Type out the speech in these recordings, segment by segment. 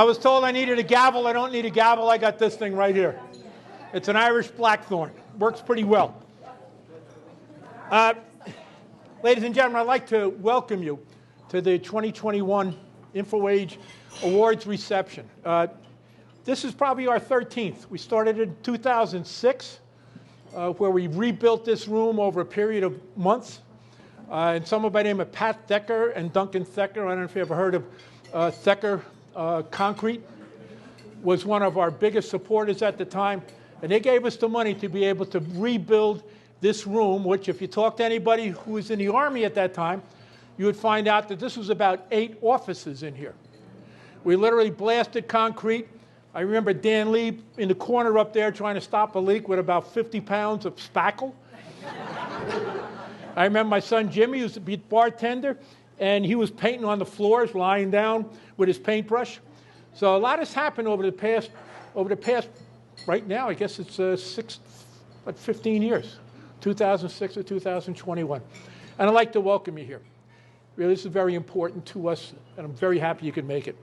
I was told I needed a gavel. I don't need a gavel. I got this thing right here. It's an Irish blackthorn. Works pretty well. Ladies and gentlemen, I'd like to welcome you to the 2021 InfoAge Awards reception. This is probably our 13th. We started in 2006, where we rebuilt this room over a period of months. And someone by the name of Pat Thacker and Duncan Thacker, I don't know if you ever heard of Thacker Concrete, was one of our biggest supporters at the time. And they gave us the money to be able to rebuild this room, which if you talk to anybody who was in the Army at that time, you would find out that this was about 8 offices in here. We literally blasted concrete. I remember Dan Lee in the corner up there trying to stop a leak with about 50 pounds of spackle. I remember my son Jimmy, who used to be a bartender, and he was painting on the floors, lying down with his paintbrush. So a lot has happened over the past, right now, I guess it's 15 years, 2006 to 2021. And I'd like to welcome you here. Really, this is very important to us, and I'm very happy you could make it.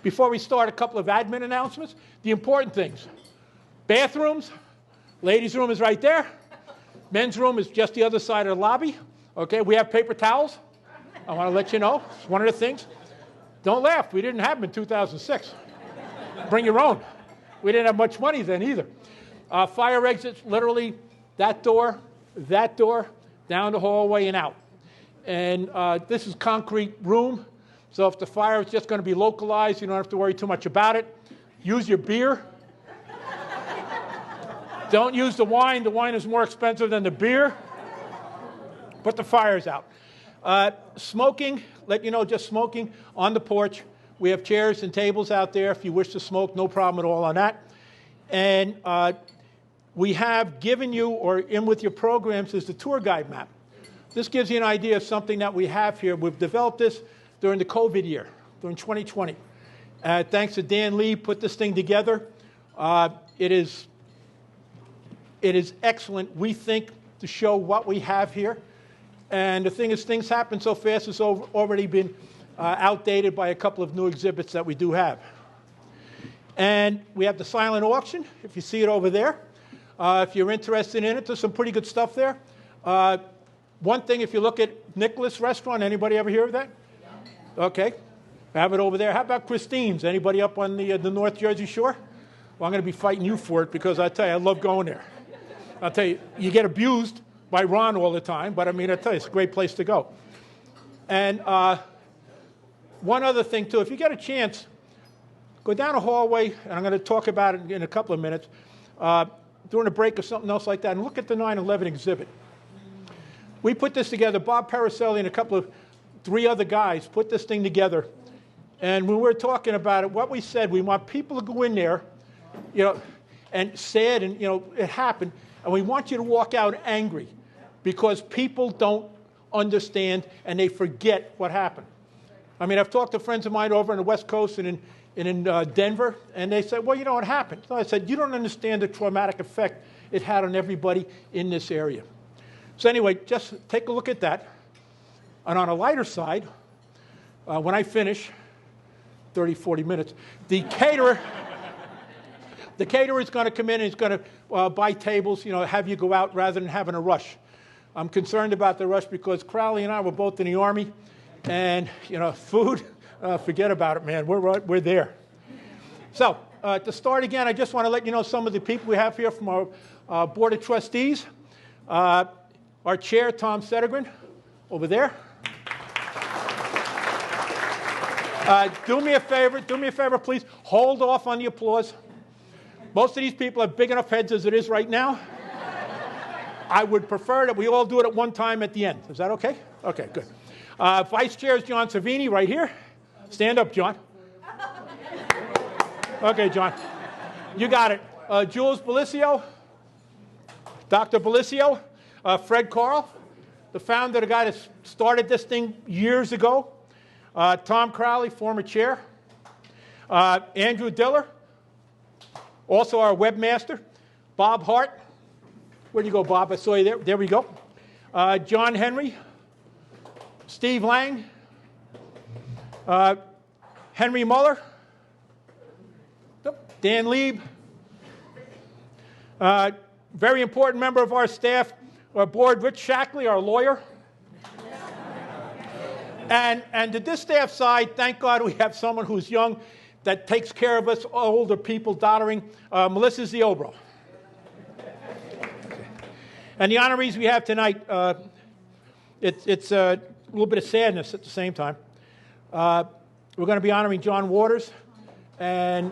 Before we start, a couple of admin announcements. The important things. Bathrooms, ladies' room is right there. Men's room is just the other side of the lobby. Okay, we have paper towels. I want to let you know. It's one of the things. Don't laugh. We didn't have them in 2006. Bring your own. We didn't have much money then either. Fire exits, literally that door, down the hallway and out. And this is concrete room. So if the fire is just going to be localized, you don't have to worry too much about it. Use your beer. Don't use the wine. The wine is more expensive than the beer. Put the fires out. Smoking, let you know, just smoking on the porch. We have chairs and tables out there. If you wish to smoke, no problem at all on that. And we have given you, or in with your programs, is the tour guide map. This gives you an idea of something that we have here. We've developed this during the COVID year, during 2020. Thanks to Dan Lee, put this thing together. It is excellent, we think, to show what we have here. And the thing is, things happen so fast, it's already been outdated by a couple of new exhibits that we do have. And we have the silent auction, if you see it over there. If you're interested in it, there's some pretty good stuff there. One thing, if you look at Nicholas Restaurant, anybody ever hear of that? Okay, I have it over there. How about Christine's? Anybody up on the North Jersey shore? Well, I'm going to be fighting you for it because I tell you, I love going there. I'll tell you, you get abused by Ron all the time, but I mean, I tell you, it's a great place to go. And one other thing, too, if you get a chance, go down a hallway, and I'm going to talk about it in a couple of minutes, during a break or something else like that, and look at the 9/11 exhibit. We put this together, Bob Paracelli and a couple of 3 other guys put this thing together. And when we were talking about it, what we said, we want people to go in there, you know, and sad, and, you know, it happened, and we want you to walk out angry because people don't understand and they forget what happened. I mean, I've talked to friends of mine over on the West Coast and in Denver, and they said, well, you know what happened? So I said, you don't understand the traumatic effect it had on everybody in this area. So anyway, just take a look at that. And on a lighter side, when I finish, 30, 40 minutes, the caterer is going to come in and he's going to buy tables, you know, have you go out rather than having a rush. I'm concerned about the rush because Crowley and I were both in the Army, and, you know, food, forget about it, man. We're there. So to start again, I just want to let you know some of the people we have here from our Board of Trustees. Our chair, Tom Sedergran, over there. Do me a favor, please. Hold off on the applause. Most of these people have big enough heads as it is right now. I would prefer that we all do it at one time at the end. Is that okay? Okay, good. Vice Chair is John Cervini right here. Stand up, John. Okay, John. You got it. Jules Belicio, Dr. Belicio, Fred Carl, the founder, the guy that started this thing years ago. Tom Crowley, former chair. Andrew Diller, also our webmaster. Bob Hart. Where'd you go, Bob? I saw you there. There we go. John Henry. Steve Lang. Henry Muller. Dan Lieb, very important member of our staff, our board, Rich Shackley, our lawyer. And to this staff side, thank God we have someone who's young that takes care of us older people doddering, Melissa Ziobro. And the honorees we have tonight, it's a little bit of sadness at the same time. We're going to be honoring John Waters. And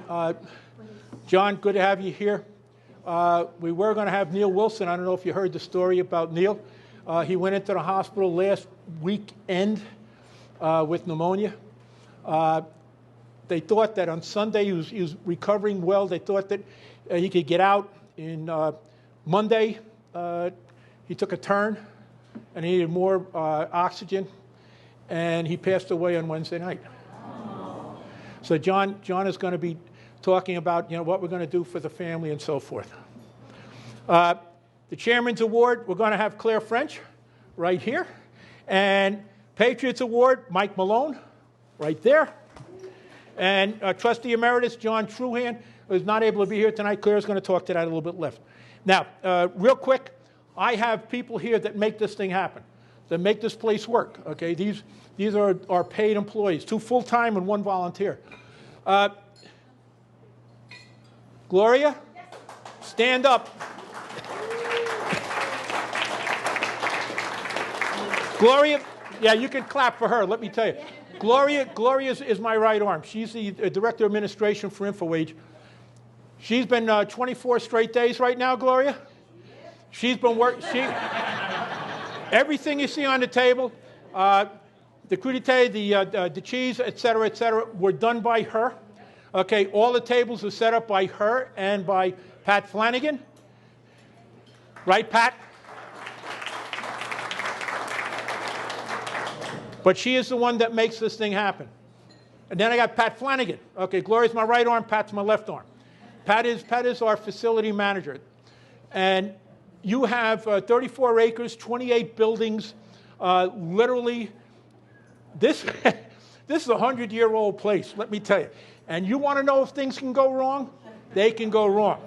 John, good to have you here. We were going to have Neil Wilson. I don't know if you heard the story about Neil. He went into the hospital last weekend with pneumonia. They thought that on Sunday he was recovering well. They thought that he could get out. In Monday, he took a turn and he needed more oxygen, and he passed away on Wednesday night. So John is going to be talking about what we're going to do for the family and so forth. The Chairman's Award, we're going to have Claire French right here, and Patriots Award, Mike Malone right there. And Trustee Emeritus John Truhan, who's not able to be here tonight. Claire's going to talk to that a little bit left. Now, real quick, I have people here that make this thing happen, that make this place work. Okay, these are our paid employees, 2 full-time and 1 volunteer. Gloria, stand up. Gloria, yeah, you can clap for her. Let me tell you. Gloria is my right arm. She's the Director of Administration for InfoAge. She's been 24 straight days right now, Gloria. She's been working. Everything you see on the table, the crudité, the cheese, et cetera, were done by her. Okay, all the tables are set up by her and by Pat Flanagan. Right, Pat? But she is the one that makes this thing happen. And then I got Pat Flanagan. Okay, Gloria's my right arm, Pat's my left arm. Pat is our facility manager. And you have 34 acres, 28 buildings. Literally, this is a 100-year-old place, let me tell you. And you want to know if things can go wrong? They can go wrong.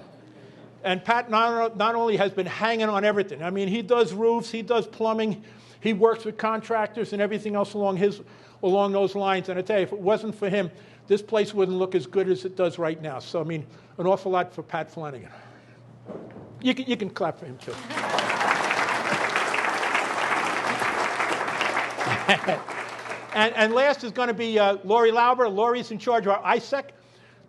And Pat not only has been hanging on everything. I mean, he does roofs, he does plumbing, he works with contractors and everything else along those lines. And I tell you, if it wasn't for him, this place wouldn't look as good as it does right now. So, I mean, an awful lot for Pat Flanagan. You can clap for him, too. and last is going to be Lori Lauber. Lori's in charge of our ISEC,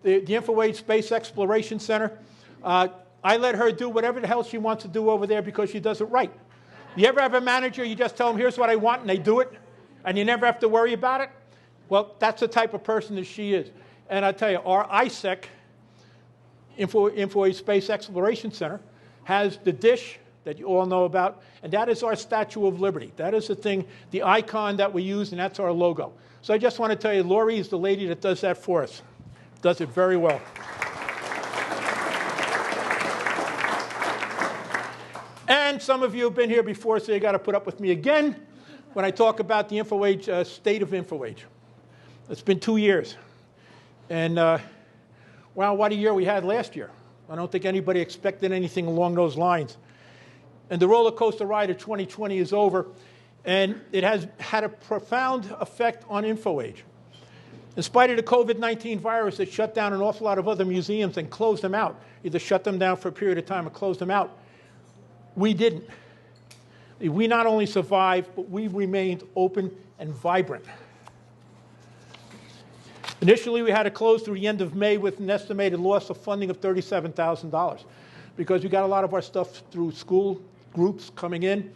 the InfoAge Space Exploration Center. I let her do whatever the hell she wants to do over there because she does it right. You ever have a manager, you just tell them, here's what I want, and they do it, and you never have to worry about it? Well, that's the type of person that she is. And I tell you, our ISEC, InfoAge Space Exploration Center, has the dish that you all know about, and that is our Statue of Liberty. That is the thing, the icon that we use, and that's our logo. So I just want to tell you, Lori is the lady that does that for us. Does it very well. And some of you have been here before, so you got to put up with me again when I talk about the InfoAge, state of InfoAge. It's been 2 years. And, wow, what a year we had last year. I don't think anybody expected anything along those lines. And the roller coaster ride of 2020 is over, and it has had a profound effect on InfoAge. In spite of the COVID-19 virus that shut down an awful lot of other museums and closed them out, either shut them down for a period of time or closed them out, we didn't. We not only survived, but we remained open and vibrant. Initially, we had to close through the end of May with an estimated loss of funding of $37,000 because we got a lot of our stuff through school groups coming in.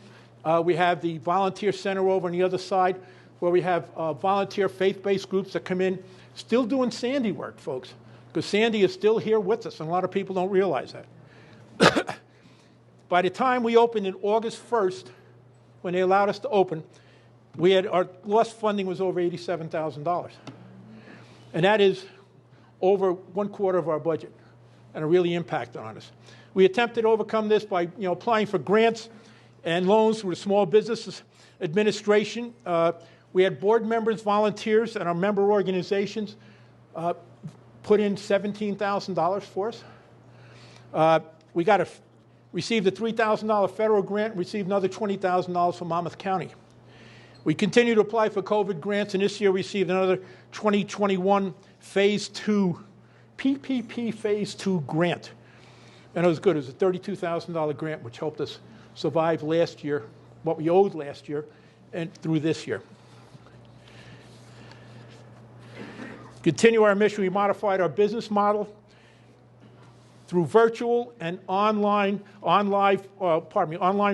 We have the volunteer center over on the other side where we have volunteer faith-based groups that come in, still doing Sandy work, folks, because Sandy is still here with us, and a lot of people don't realize that. By the time we opened in August 1st, when they allowed us to open, our lost funding was over $87,000. And that is over 1/4 of our budget, and it really impacted on us. We attempted to overcome this by applying for grants and loans through the Small Business Administration. We had board members, volunteers, and our member organizations put in $17,000 for us. We received a $3,000 federal grant, received another $20,000 from Monmouth County. We continue to apply for COVID grants, and this year received another 2021 Phase 2, PPP Phase 2 grant. And it was good. It was a $32,000 grant, which helped us survive last year, what we owed last year, and through this year. Continue our mission. We modified our business model through virtual and online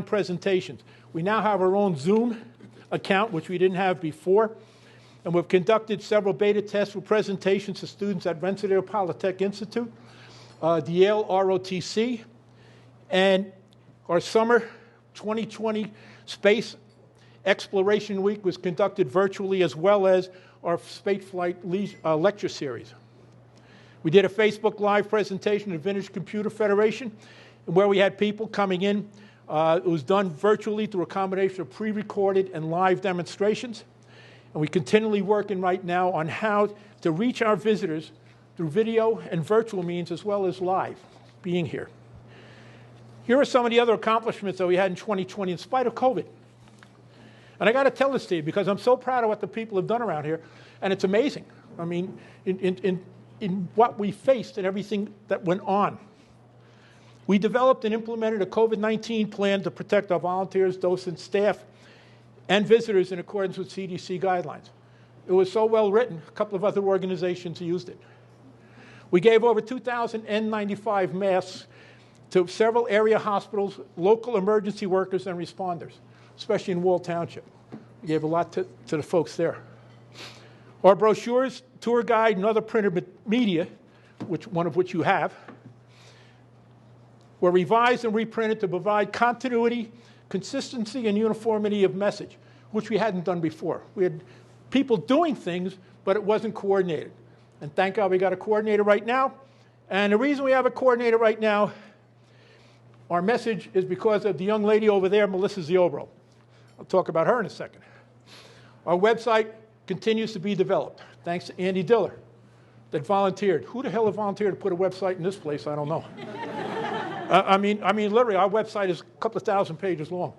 presentations. We now have our own Zoom account, which we didn't have before, and we've conducted several beta tests for presentations to students at Rensselaer Polytech Institute, the Yale ROTC, and our summer 2020 Space Exploration Week was conducted virtually, as well as our spaceflight lecture series. We did a Facebook Live presentation at Vintage Computer Federation, where we had people coming in. It was done virtually through a combination of pre-recorded and live demonstrations. And we're continually working right now on how to reach our visitors through video and virtual means, as well as live, being here. Here are some of the other accomplishments that we had in 2020 in spite of COVID. And I got to tell this to you because I'm so proud of what the people have done around here, and it's amazing. I mean, in what we faced and everything that went on. We developed and implemented a COVID-19 plan to protect our volunteers, docents, staff, and visitors in accordance with CDC guidelines. It was so well written, a couple of other organizations used it. We gave over 2,000 N95 masks to several area hospitals, local emergency workers, and responders, especially in Wall Township. We gave a lot to the folks there. Our brochures, tour guide, and other printed media, one of which you have, were revised and reprinted to provide continuity, consistency, and uniformity of message, which we hadn't done before. We had people doing things, but it wasn't coordinated. And thank God we got a coordinator right now. And the reason we have a coordinator right now, our message is because of the young lady over there, Melissa Ziobro. I'll talk about her in a second. Our website continues to be developed, thanks to Andy Diller, that volunteered. Who the hell would volunteer to put a website in this place? I don't know. I mean, literally, our website is a couple of thousand pages long.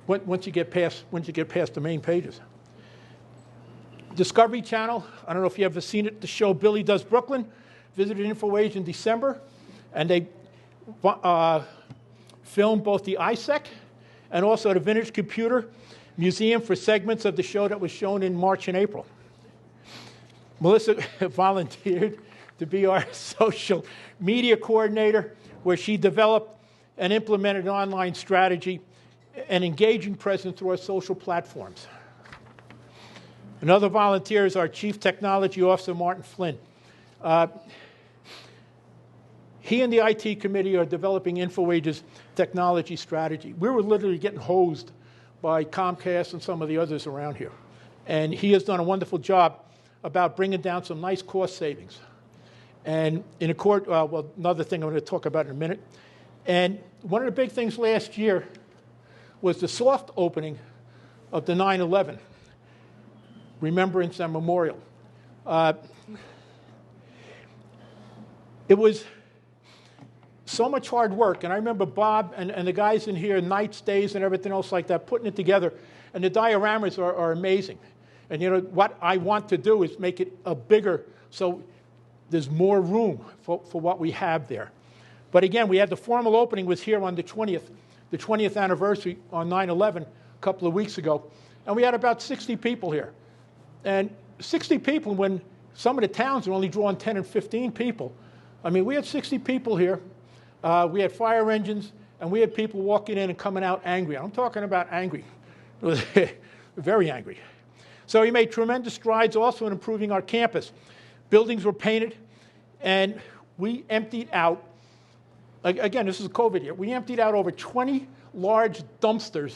Once you get past the main pages. Discovery Channel. I don't know if you ever seen it. The show Billy Does Brooklyn visited InfoAge in December, and they filmed both the ISEC and also the Vintage Computer Museum for segments of the show that was shown in March and April. Melissa volunteered to be our social media coordinator, where she developed and implemented an online strategy and engaging presence through our social platforms. Another volunteer is our Chief Technology Officer, Martin Flynn. He and the IT committee are developing InfoAge's technology strategy. We were literally getting hosed by Comcast and some of the others around here. And he has done a wonderful job about bringing down some nice cost savings. And in accord, another thing I'm going to talk about in a minute. And one of the big things last year was the soft opening of the 9/11 Remembrance and Memorial. It was so much hard work, and I remember Bob and the guys in here, nights, days, and everything else like that, putting it together. And the dioramas are amazing. And you know what I want to do is make it a bigger, so there's more room for what we have there. But again, we had the formal opening was here on the 20th anniversary on 9/11 a couple of weeks ago, and we had about 60 people here. And 60 people when some of the towns are only drawing 10 and 15 people. I mean, we had 60 people here. We had fire engines, and we had people walking in and coming out angry. I'm talking about angry. Very angry. So he made tremendous strides also in improving our campus. Buildings were painted, and we emptied out, again, this is a COVID year, we emptied out over 20 large dumpsters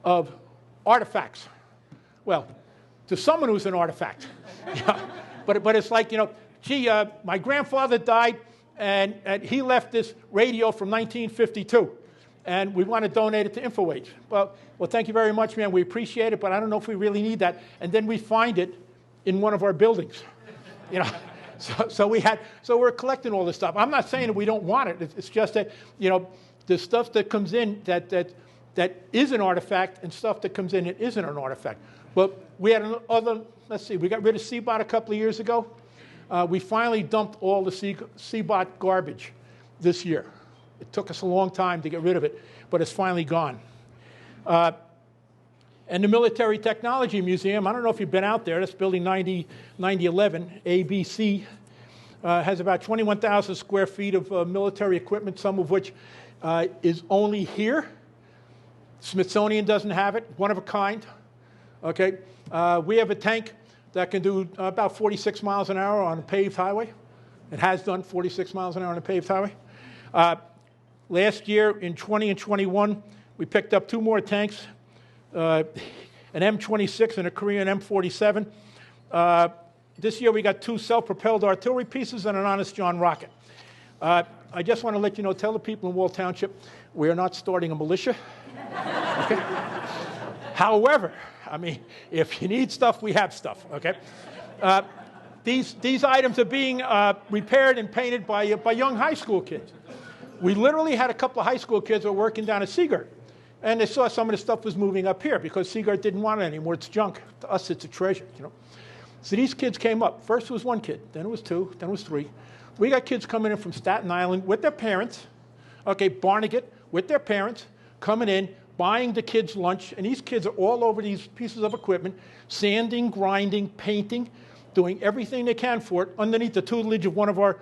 of artifacts. Well, to someone who's an artifact. But it's like, gee, my grandfather died, and he left this radio from 1952, and we want to donate it to InfoAge. Well, thank you very much, man. We appreciate it, but I don't know if we really need that. And then we find it in one of our buildings. So we're collecting all this stuff. I'm not saying that we don't want it. It's just that, the stuff that comes in that is an artifact and stuff that comes in that isn't an artifact. But we had we got rid of CBOT a couple of years ago. We finally dumped all the CBOT garbage this year. It took us a long time to get rid of it, but it's finally gone. And the Military Technology Museum, I don't know if you've been out there, that's building 9011, ABC, has about 21,000 square feet of military equipment, some of which is only here. Smithsonian doesn't have it, one of a kind. Okay, we have a tank that can do about 46 miles an hour on a paved highway. It has done 46 miles an hour on a paved highway. Last year, in 20 and 21, we picked up 2 more tanks, an M26 and a Korean M47. This year, we got 2 self-propelled artillery pieces and an Honest John rocket. I just want to let you know, tell the people in Wall Township, we are not starting a militia. Okay? However, I mean, if you need stuff, we have stuff, okay? These items are being repaired and painted by young high school kids. We literally had a couple of high school kids that were working down at Seagard, and they saw some of the stuff was moving up here because Seagard didn't want it anymore. It's junk. To us, it's a treasure, So these kids came up. First it was 1 kid, then it was 2, then it was 3. We got kids coming in from Staten Island with their parents, okay, Barnegat, with their parents, coming in, buying the kids lunch, and these kids are all over these pieces of equipment, sanding, grinding, painting, doing everything they can for it underneath the tutelage of one of our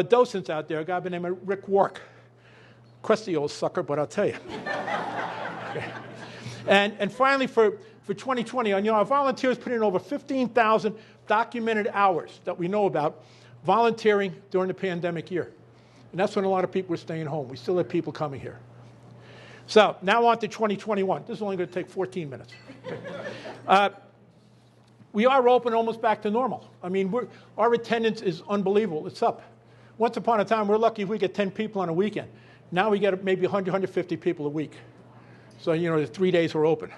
docents out there, a guy by the name of Rick Wark. Crusty old sucker, but I'll tell you. Okay. And finally, for 2020, our volunteers put in over 15,000 documented hours that we know about volunteering during the pandemic year. And that's when a lot of people were staying home. We still have people coming here. So now on to 2021. This is only going to take 14 minutes. Okay. We are open almost back to normal. I mean, our attendance is unbelievable. It's up. Once upon a time, we're lucky if we get 10 people on a weekend. Now we get maybe 100, 150 people a week. So, the 3 days we're open.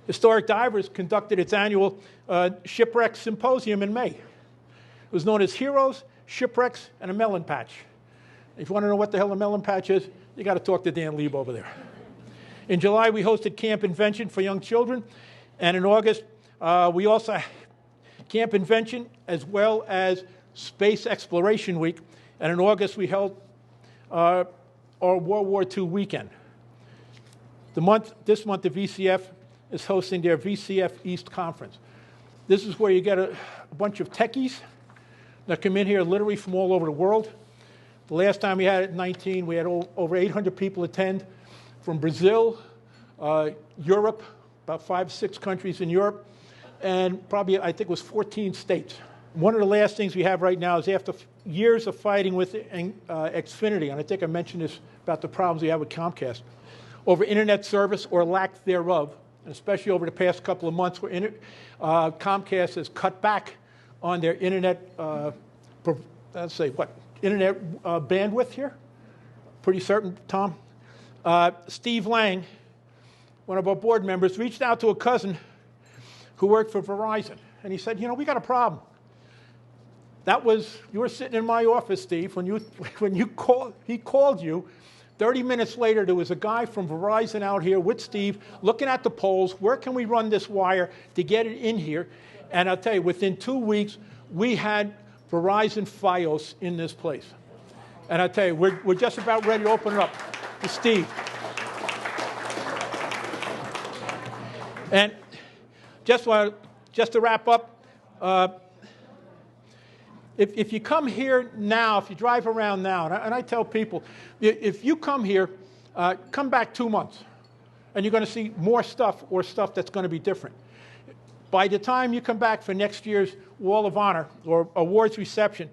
Historic Divers conducted its annual Shipwreck Symposium in May. It was known as Heroes, Shipwrecks, and a Melon Patch. If you want to know what the hell a melon patch is, you got to talk to Dan Lieb over there. In July, we hosted Camp Invention for young children. And in August, we also Camp Invention as well as Space Exploration Week. And in August, we held our World War II weekend. This month, the VCF is hosting their VCF East Conference. This is where you get a bunch of techies that come in here literally from all over the world. The last time we had it in 19, we had over 800 people attend from Brazil, Europe, about 5, 6 countries in Europe, and probably, I think it was 14 states. One of the last things we have right now is after years of fighting with Xfinity, and I think I mentioned this about the problems we have with Comcast, over internet service or lack thereof, especially over the past couple of months where Comcast has cut back on their internet, internet bandwidth here. Pretty certain, Tom. Steve Lang, one of our board members, reached out to a cousin who worked for Verizon, and he said, we got a problem. You were sitting in my office, Steve, he called you. 30 minutes later, there was a guy from Verizon out here with Steve looking at the poles. Where can we run this wire to get it in here? And I'll tell you, within 2 weeks, we had Verizon Fios in this place. And I'll tell you, we're just about ready to open it up to Steve. And just to wrap up, if you come here now, if you drive around now, and I tell people, if you come here, come back 2 months, and you're going to see more stuff or stuff that's going to be different. By the time you come back for next year's Wall of Honor or awards reception,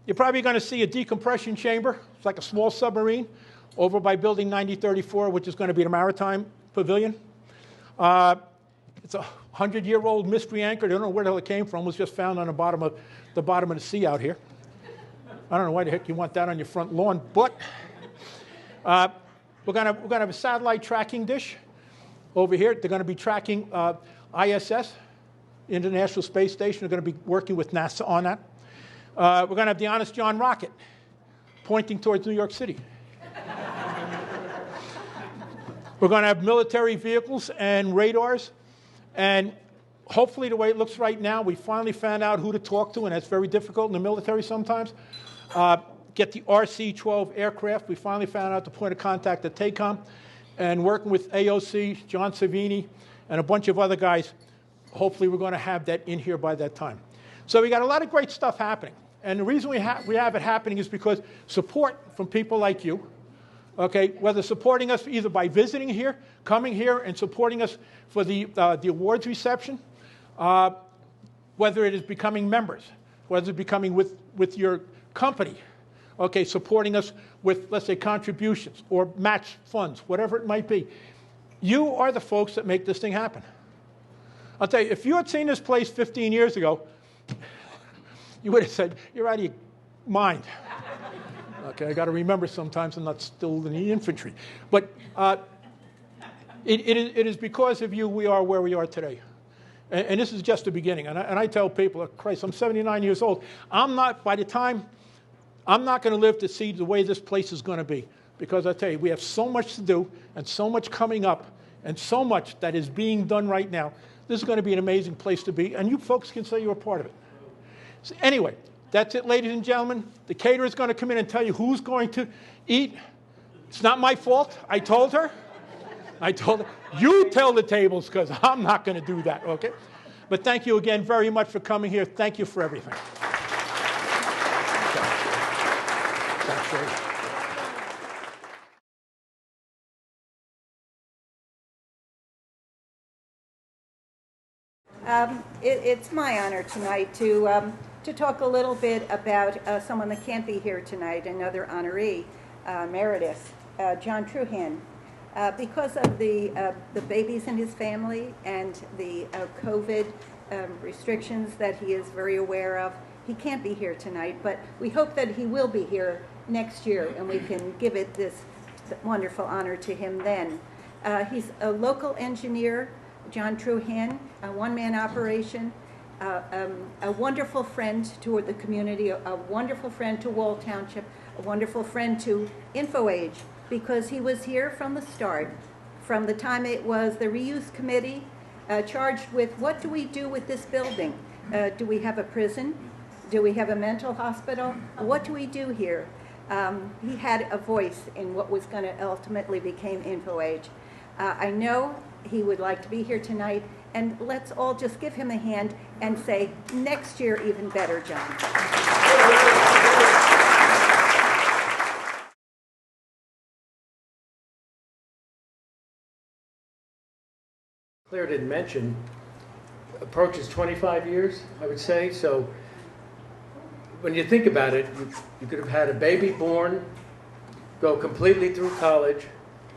you're probably going to see a decompression chamber. It's like a small submarine over by Building 9034, which is going to be the Maritime Pavilion. It's a 100-year-old mystery anchor. I don't know where the hell it came from. It was just found on the bottom of the sea out here. I don't know why the heck you want that on your front lawn, but we're going to have a satellite tracking dish over here. They're going to be tracking ISS, International Space Station. They're going to be working with NASA on that. We're going to have the Honest John rocket pointing towards New York City. We're going to have military vehicles and radars, and hopefully the way it looks right now, we finally found out who to talk to, and that's very difficult in the military sometimes. Get the RC-12 aircraft. We finally found out the point of contact at TACOM, and working with AOC, John Cervini, and a bunch of other guys, hopefully we're going to have that in here by that time. So we got a lot of great stuff happening, and the reason we have it happening is because support from people like you, okay, whether supporting us either by visiting here, coming here, and supporting us for the awards reception, whether it is becoming members, whether it's becoming with your company, okay, supporting us with, let's say, contributions or match funds, whatever it might be. You are the folks that make this thing happen. I'll tell you, if you had seen this place 15 years ago, you would have said, you're out of your mind. Okay, I got to remember sometimes I'm not still in the infantry. But it is because of you we are where we are today. And this is just the beginning. And I tell people, Christ, I'm 79 years old. By the time, I'm not going to live to see the way this place is going to be. Because I tell you, we have so much to do and so much coming up and so much that is being done right now. This is going to be an amazing place to be. And you folks can say you're a part of it. So anyway, that's it, ladies and gentlemen. The caterer is going to come in and tell you who's going to eat. It's not my fault. I told her. You tell the tables because I'm not going to do that, okay? But thank you again very much for coming here. Thank you for everything. It's my honor tonight to talk a little bit about someone that can't be here tonight, another honoree, Emeritus, John Truhan. Because of the babies in his family and the COVID restrictions that he is very aware of, he can't be here tonight, but we hope that he will be here next year and we can give it this wonderful honor to him then. He's a local engineer, John Truhan, a one-man operation, a wonderful friend to the community, a wonderful friend to Wall Township, a wonderful friend to InfoAge, because he was here from the start, from the time it was the reuse committee charged with what do we do with this building? Do we have a prison? Do we have a mental hospital? What do we do here? He had a voice in what was going to ultimately become InfoAge. I know he would like to be here tonight, and let's all just give him a hand and say, next year even better, John. Claire didn't mention, approaches 25 years, I would say. So when you think about it, you could have had a baby born, go completely through college,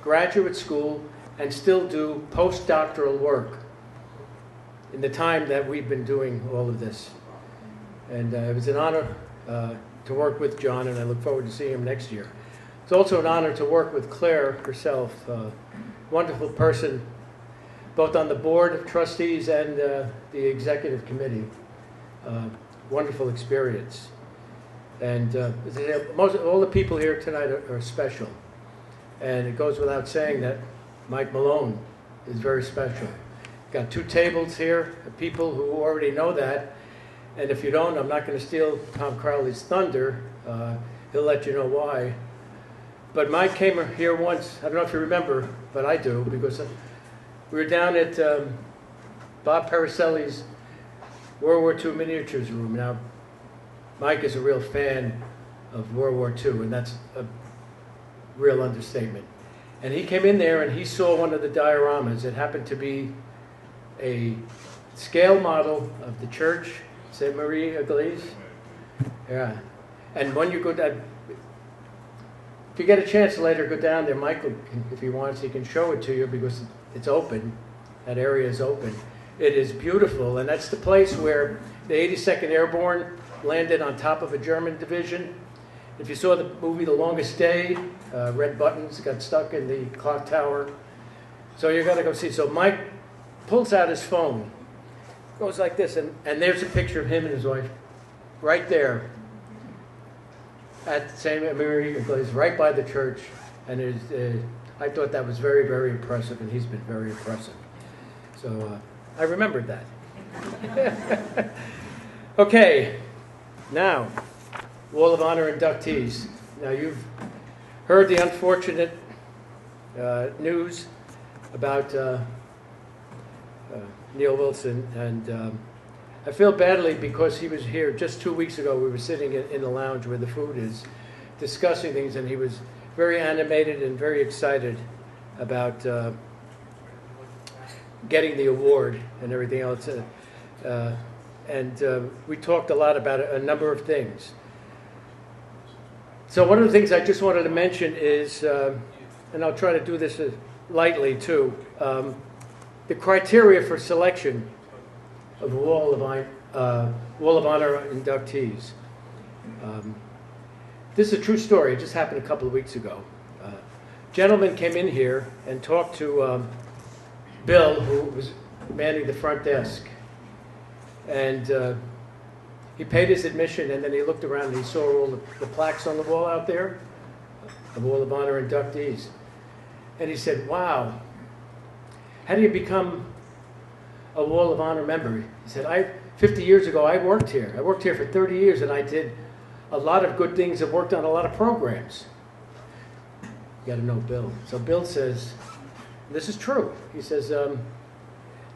graduate school, and still do postdoctoral work in the time that we've been doing all of this. And it was an honor to work with John, and I look forward to seeing him next year. It's also an honor to work with Claire herself, wonderful person, both on the board of trustees and the executive committee. Wonderful experience. And all the people here tonight are special. And it goes without saying that Mike Malone is very special. Got two tables here, people who already know that. And if you don't, I'm not going to steal Tom Crowley's thunder. He'll let you know why. But Mike came here once, I don't know if you remember, but I do, because we were down at Bob Pericelli's World War II miniatures room. Now, Mike is a real fan of World War II, and that's a real understatement. And he came in there and he saw one of the dioramas. It happened to be a scale model of the church, St. Marie Église. Yeah. And when you go down, if you get a chance later, go down there. Michael, if he wants, he can show it to you because it's open. That area is open. It is beautiful, and that's the place where the 82nd Airborne landed on top of a German division. If you saw the movie The Longest Day, Red Buttons got stuck in the clock tower. So you got to go see. So Mike pulls out his phone, goes like this, and there's a picture of him and his wife right there at St. Mary, right by the church, and I thought that was very, very impressive, and he's been very impressive. So I remembered that. Okay, now, Wall of Honor inductees. Now, you've heard the unfortunate news about Neil Wilson, and I feel badly because he was here just 2 weeks ago. We were sitting in the lounge where the food is, discussing things, and he was very animated and very excited about getting the award and everything else. And we talked a lot about a number of things. So one of the things I just wanted to mention is, and I'll try to do this lightly too, the criteria for selection of Wall of Honor inductees. This is a true story. It just happened a couple of weeks ago. Gentleman came in here and talked to Bill, who was manning the front desk. And he paid his admission, and then he looked around and he saw all the plaques on the wall out there, the Wall of Honor inductees. And he said, wow, how do you become a Wall of Honor member? He said, 50 years ago, I worked here. I worked here for 30 years, and I did a lot of good things. I worked on a lot of programs. You got to know Bill. So Bill says, this is true. He says,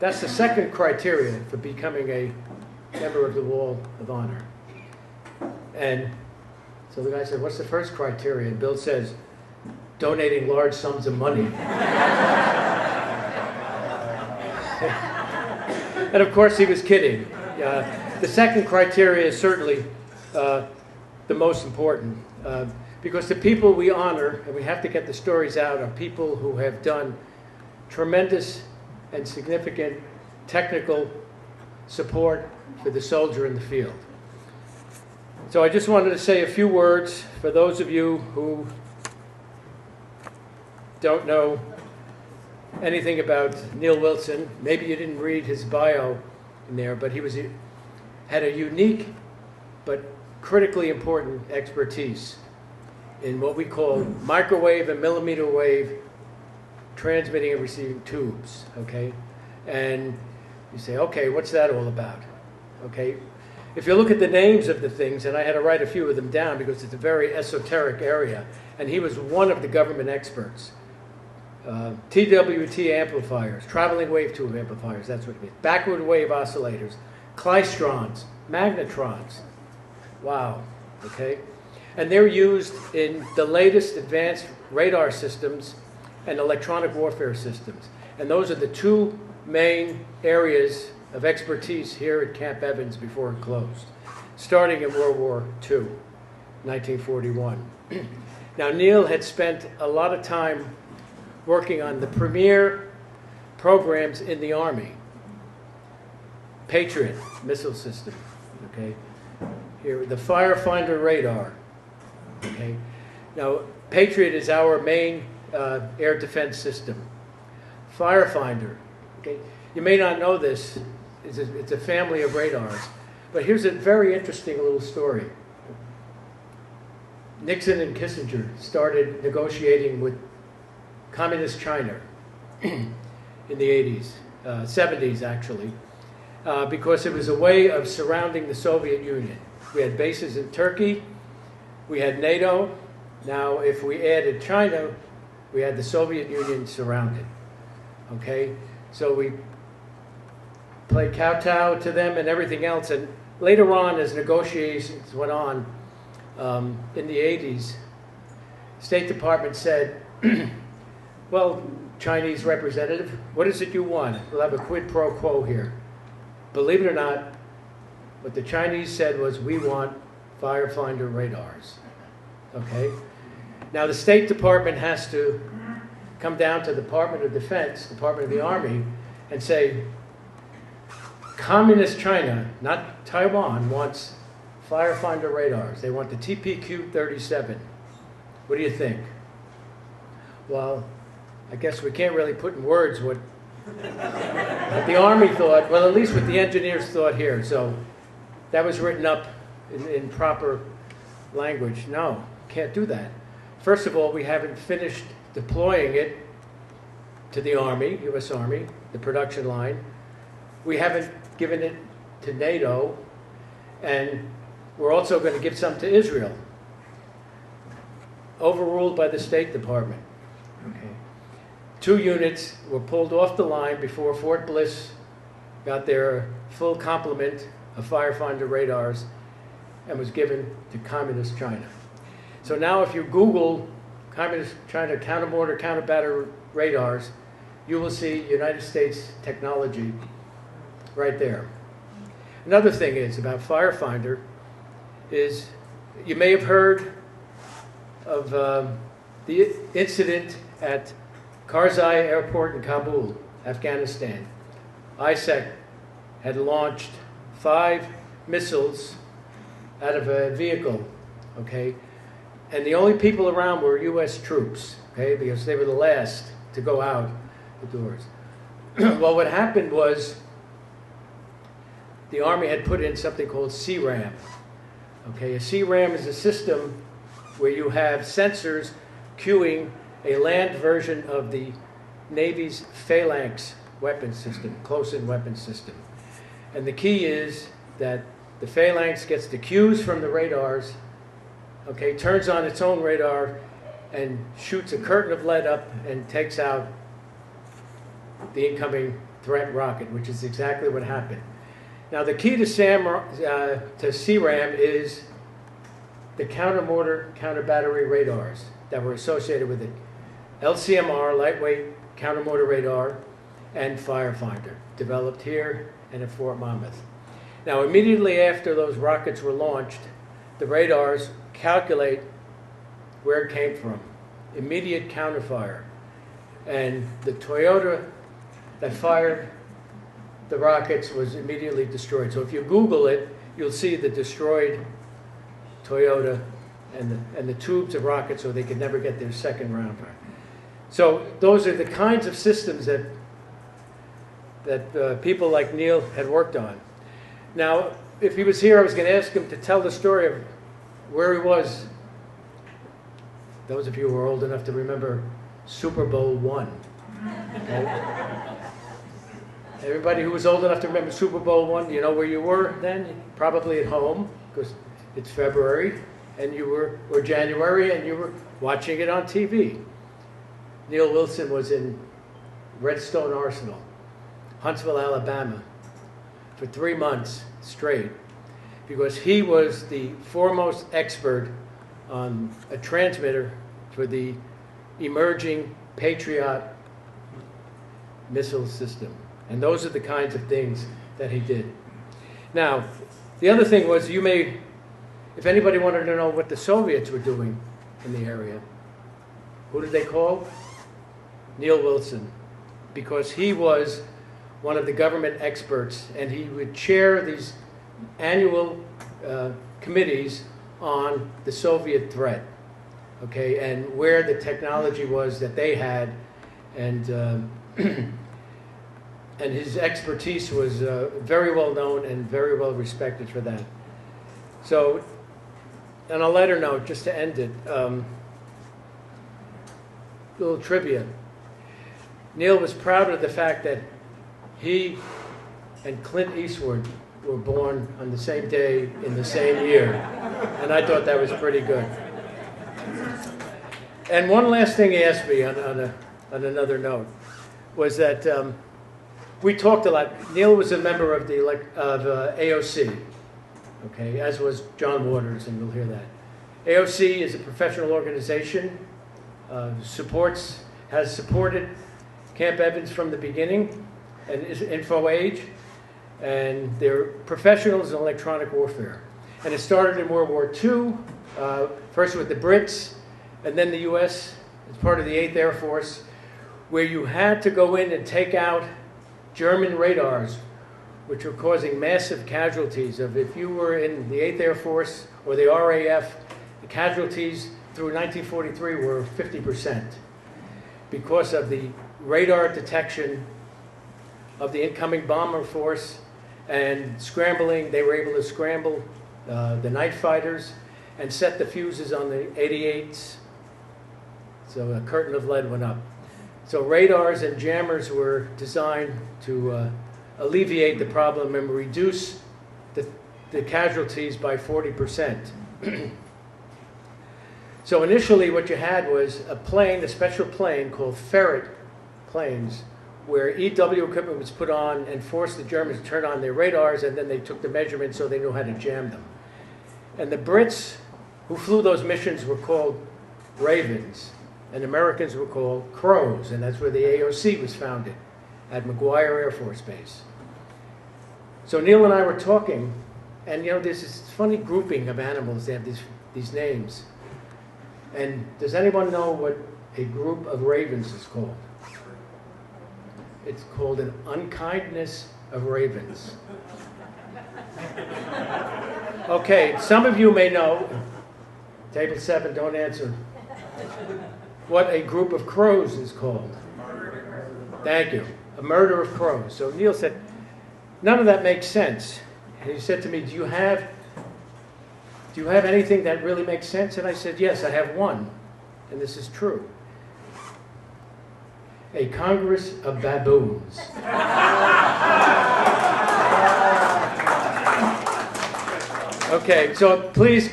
that's the second criteria for becoming a member of the Wall of Honor. And so the guy said, what's the first criteria? And Bill says, donating large sums of money. And of course he was kidding. The second criteria is certainly the most important, because the people we honor, and we have to get the stories out, are people who have done tremendous and significant technical support for the soldier in the field. So I just wanted to say a few words for those of you who don't know anything about Neil Wilson. Maybe you didn't read his bio in there, but he had a unique but critically important expertise in what we call microwave and millimeter wave transmitting and receiving tubes, okay? And you say, okay, what's that all about? Okay, if you look at the names of the things, and I had to write a few of them down because it's a very esoteric area, and he was one of the government experts. TWT amplifiers, traveling wave tube amplifiers, that's what it means. Backward wave oscillators, klystrons, magnetrons. Wow, okay? And they're used in the latest advanced radar systems and electronic warfare systems. And those are the two main areas of expertise here at Camp Evans before it closed, starting in World War II, 1941. Now, Neil had spent a lot of time working on the premier programs in the Army. Patriot missile system, okay? Here, the Firefinder radar, okay? Now, Patriot is our main air defense system. Firefinder, okay? You may not know this. It's a family of radars. But here's a very interesting little story. Nixon and Kissinger started negotiating with Communist China in the 80s, 70s actually, because it was a way of surrounding the Soviet Union. We had bases in Turkey, we had NATO. Now, if we added China, we had the Soviet Union surrounded. Okay, so we played kowtow to them and everything else. And later on, as negotiations went on in the 80s, State Department said, well, Chinese representative, what is it you want? We'll have a quid pro quo here. Believe it or not, what the Chinese said was, we want Firefinder radars. Okay? Now, the State Department has to come down to the Department of Defense, Department of the Army, and say, Communist China, not Taiwan, wants Firefinder radars. They want the TPQ-37. What do you think? Well, I guess we can't really put in words what the Army thought, well, at least what the engineers thought here. So that was written up in proper language. No, can't do that. First of all, we haven't finished deploying it to the Army, U.S. Army, the production line. We haven't given it to NATO, and we're also going to give some to Israel. Overruled by the State Department. Okay. 2 units were pulled off the line before Fort Bliss got their full complement of Firefinder radars and was given to Communist China. So now if you Google Communist China counter-mortar, counter-battery radars, you will see United States technology right there. Another thing is about Firefinder is you may have heard of the incident at Karzai Airport in Kabul, Afghanistan. ISAC had launched 5 missiles out of a vehicle, okay? And the only people around were U.S. troops, okay, because they were the last to go out the doors. Well, what happened was the Army had put in something called CRAM. Okay, a CRAM is a system where you have sensors cueing a land version of the Navy's Phalanx weapon system, close-in weapon system. And the key is that the Phalanx gets the cues from the radars, okay, turns on its own radar and shoots a curtain of lead up and takes out the incoming threat rocket, which is exactly what happened. Now, the key to CRAM is the counter-mortar, counter-battery radars that were associated with it. LCMR, lightweight counter-mortar radar, and Firefinder, developed here and at Fort Monmouth. Now, immediately after those rockets were launched, the radars calculate where it came from. Immediate counterfire. And the Toyota that fired the rockets was immediately destroyed. So if you Google it, you'll see the destroyed Toyota and the tubes of rockets, so they could never get their second round fire. So those are the kinds of systems that people like Neil had worked on. Now, if he was here, I was going to ask him to tell the story of where he was. Those of you who are old enough to remember Super Bowl I. Okay? Everybody who was old enough to remember Super Bowl I, you know where you were then? Probably at home, because it's February, and you were, or January, and you were watching it on TV. Neil Wilson was in Redstone Arsenal, Huntsville, Alabama, for 3 months straight, because he was the foremost expert on a transmitter for the emerging Patriot missile system. And those are the kinds of things that he did. Now, the other thing was, if anybody wanted to know what the Soviets were doing in the area, who did they call? Neil Wilson, because he was one of the government experts, and he would chair these annual committees on the Soviet threat, okay, and where the technology was that they had, and and his expertise was very well known and very well respected for that. So, on a lighter note, just to end it, little trivia. Neil was proud of the fact that he and Clint Eastwood were born on the same day in the same year, and I thought that was pretty good. And one last thing he asked me on another note was that we talked a lot. Neil was a member of AOC, okay, as was John Waters, and you'll hear that. AOC is a professional organization, has supported Camp Evans from the beginning, and is InfoAge, and they're professionals in electronic warfare. And it started in World War II, first with the Brits, and then the U.S. as part of the 8th Air Force, where you had to go in and take out German radars, which were causing massive casualties. If you were in the 8th Air Force or the RAF, the casualties through 1943 were 50% because of the radar detection of the incoming bomber force and scrambling. They were able to scramble the night fighters, and set the fuses on the 88s. So a curtain of lead went up. So radars and jammers were designed to alleviate the problem and reduce the casualties by 40%. So initially what you had was a plane, a special plane called ferret planes, where EW equipment was put on and forced the Germans to turn on their radars, and then they took the measurements so they knew how to jam them. And the Brits who flew those missions were called Ravens, and Americans were called Crows, and that's where the AOC was founded, at McGuire Air Force Base. So Neil and I were talking, and you know, there's this funny grouping of animals. They have these names. And does anyone know what a group of ravens is called? It's called an unkindness of ravens. Okay, some of you may know, table 7, don't answer, what a group of crows is called. Thank you. A murder of crows. So Neil said, none of that makes sense. And he said to me, do you have anything that really makes sense? And I said, yes, I have one. And this is true. A Congress of baboons. Okay, so please,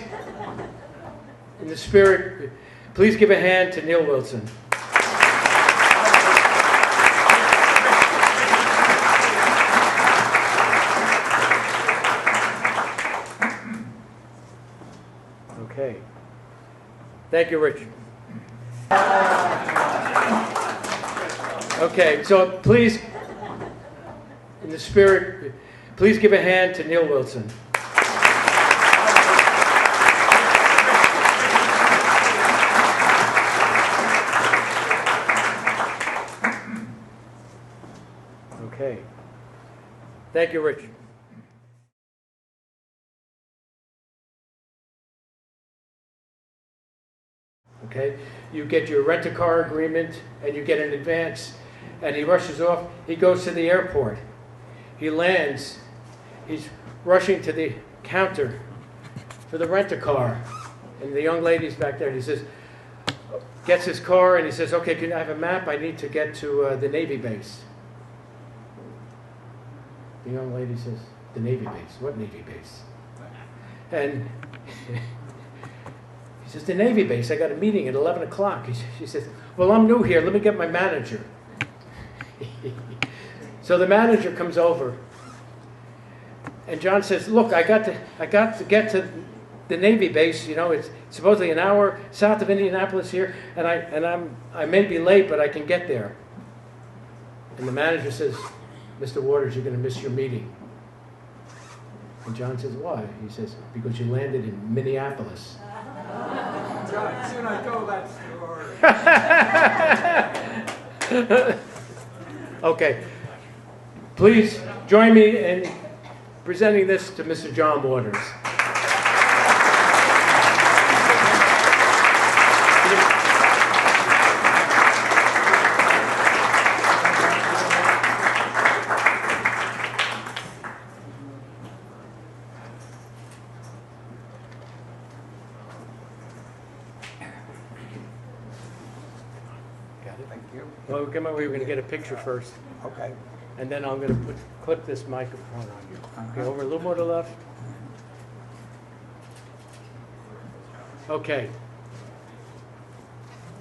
in the spirit, please give a hand to Neil Wilson. Okay. Thank you, Richard. Okay, so please, in the spirit, please give a hand to Neil Wilson. Okay. Thank you, Richard. Okay, you get your rent-a-car agreement and you get an advance, and he rushes off. He goes to the airport. He lands. He's rushing to the counter for the rent-a-car, and the young lady's back there. And he says, gets his car, and he says, okay, can I have a map? I need to get to the Navy base. The young lady says, the Navy base? What Navy base? And he says, the Navy base, I got a meeting at 11 o'clock. She says, well, I'm new here. Let me get my manager. So the manager comes over. And John says, look, I got to get to the Navy base. You know, it's supposedly an hour south of Indianapolis here. And I may be late, but I can get there. And the manager says, Mr. Waters, you're going to miss your meeting. And John says, why? He says, because you landed in Minneapolis. John, soon I told that story. Okay. Please join me in presenting this to Mr. John Waters. Well, come on, we're going to get a picture first. Okay. And then I'm going to clip this microphone on you. Okay, over a little more to the left. Okay.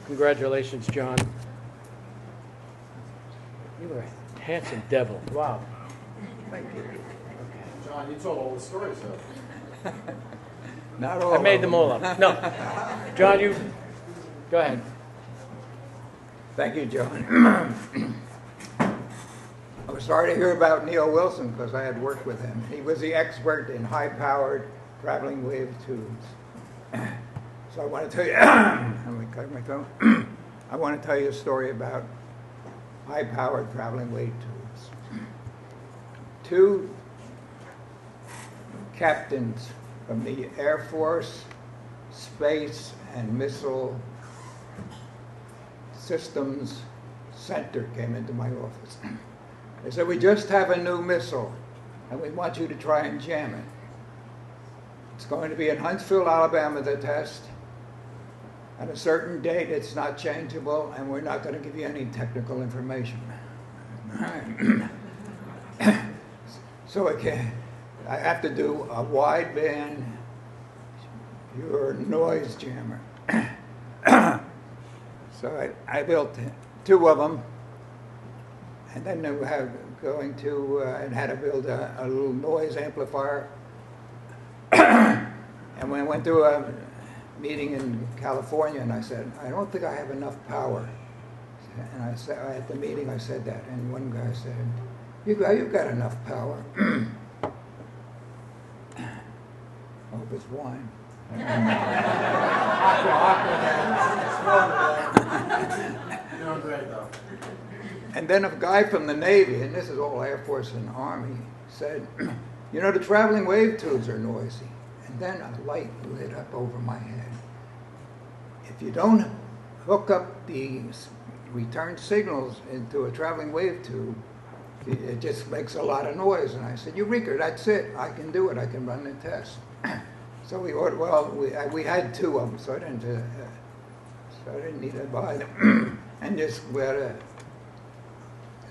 Congratulations, John. You were a handsome devil. Wow. Thank you. Okay. John, you told all the stories, though. Not all I made them all up. No. John, you go ahead. Thank you, John. I was sorry to hear about Neil Wilson because I had worked with him. He was the expert in high-powered traveling wave tubes. So I want to tell you, let me cut my phone. I want to tell you a story about high-powered traveling wave tubes. Two captains from the Air Force, Space, and Missile Systems Center came into my office. They said, we just have a new missile, and we want you to try and jam it. It's going to be in Huntsville, Alabama, the test. At a certain date, it's not changeable, and we're not going to give you any technical information. So again, I have to do a wideband pure noise jammer. So I built 2 of them, and then we have going to and had to build a little noise amplifier. And when I went to a meeting in California, and I said, I don't think I have enough power. And I said, at the meeting I said that, and one guy said, you've got enough power. I hope it's wine. Doing great, though. And then a guy from the Navy, and this is all Air Force and Army, said, you know, the traveling wave tubes are noisy. And then a light lit up over my head. If you don't hook up the return signals into a traveling wave tube, it just makes a lot of noise. And I said, Eureka, that's it. I can do it. I can run the test. So we ordered, well, we had 2 of them, so I didn't need to buy them. And we had a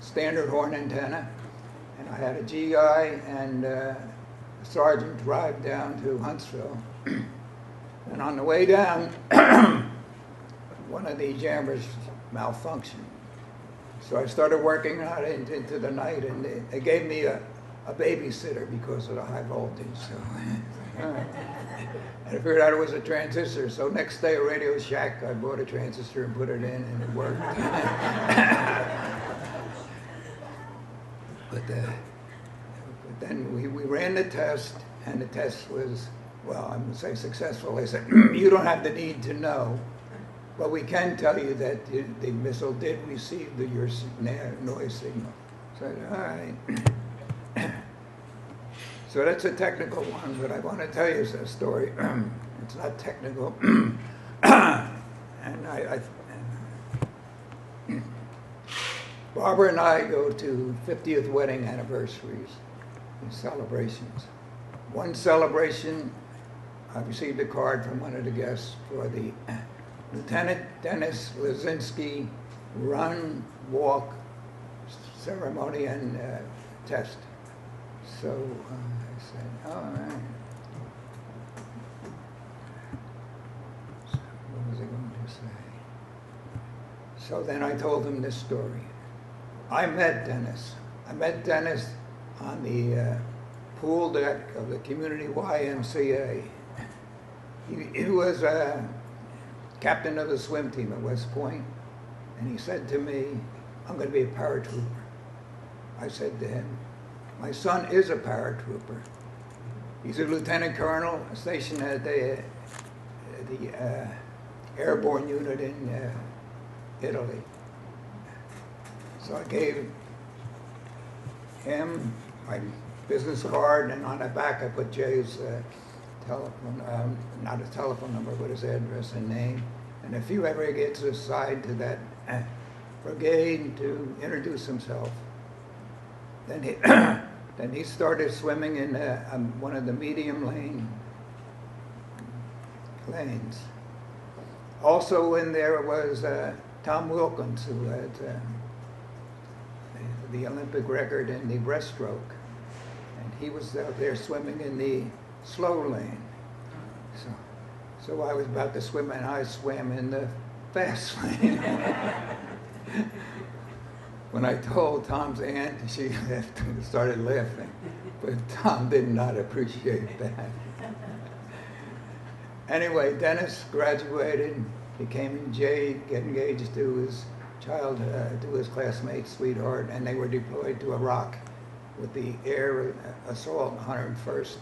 standard horn antenna, and I had a GI and a sergeant drive down to Huntsville. And on the way down, one of the jammers malfunctioned. So I started working on it into the night, and they gave me a babysitter because of the high voltage. So, and I figured out it was a transistor. So next day at Radio Shack, I bought a transistor and put it in, and it worked. But then we ran the test, and the test was, well, I would say successful. They said, you don't have the need to know, but we can tell you that the missile did receive your noise signal. So I said, all right. So that's a technical one, but I want to tell you a story. It's not technical. And Barbara and I go to 50th wedding anniversaries and celebrations. One celebration, I received a card from one of the guests for the Lieutenant Dennis Lazinski run, walk, ceremony, and test. So I said, all right. So what was I going to say? So then I told him this story. I met Dennis. I met Dennis on the pool deck of the community YMCA. He was captain of the swim team at West Point, and he said to me, I'm going to be a paratrooper. I said to him, my son is a paratrooper. He's a lieutenant colonel stationed at the airborne unit in Italy. So I gave him my business card, and on the back I put Jay's telephone, not a telephone number, but his address and name. And if he ever gets assigned to that brigade to introduce himself, then he started swimming in one of the medium lanes. Also in there was Tom Wilkins, who had the Olympic record in the breaststroke, and he was out there swimming in the slow lane. So I was about to swim, and I swam in the fast lane. When I told Tom's aunt, she started laughing, but Tom did not appreciate that. Anyway, Dennis graduated, became engaged to his to his classmate, sweetheart, and they were deployed to Iraq with the Air Assault 101st.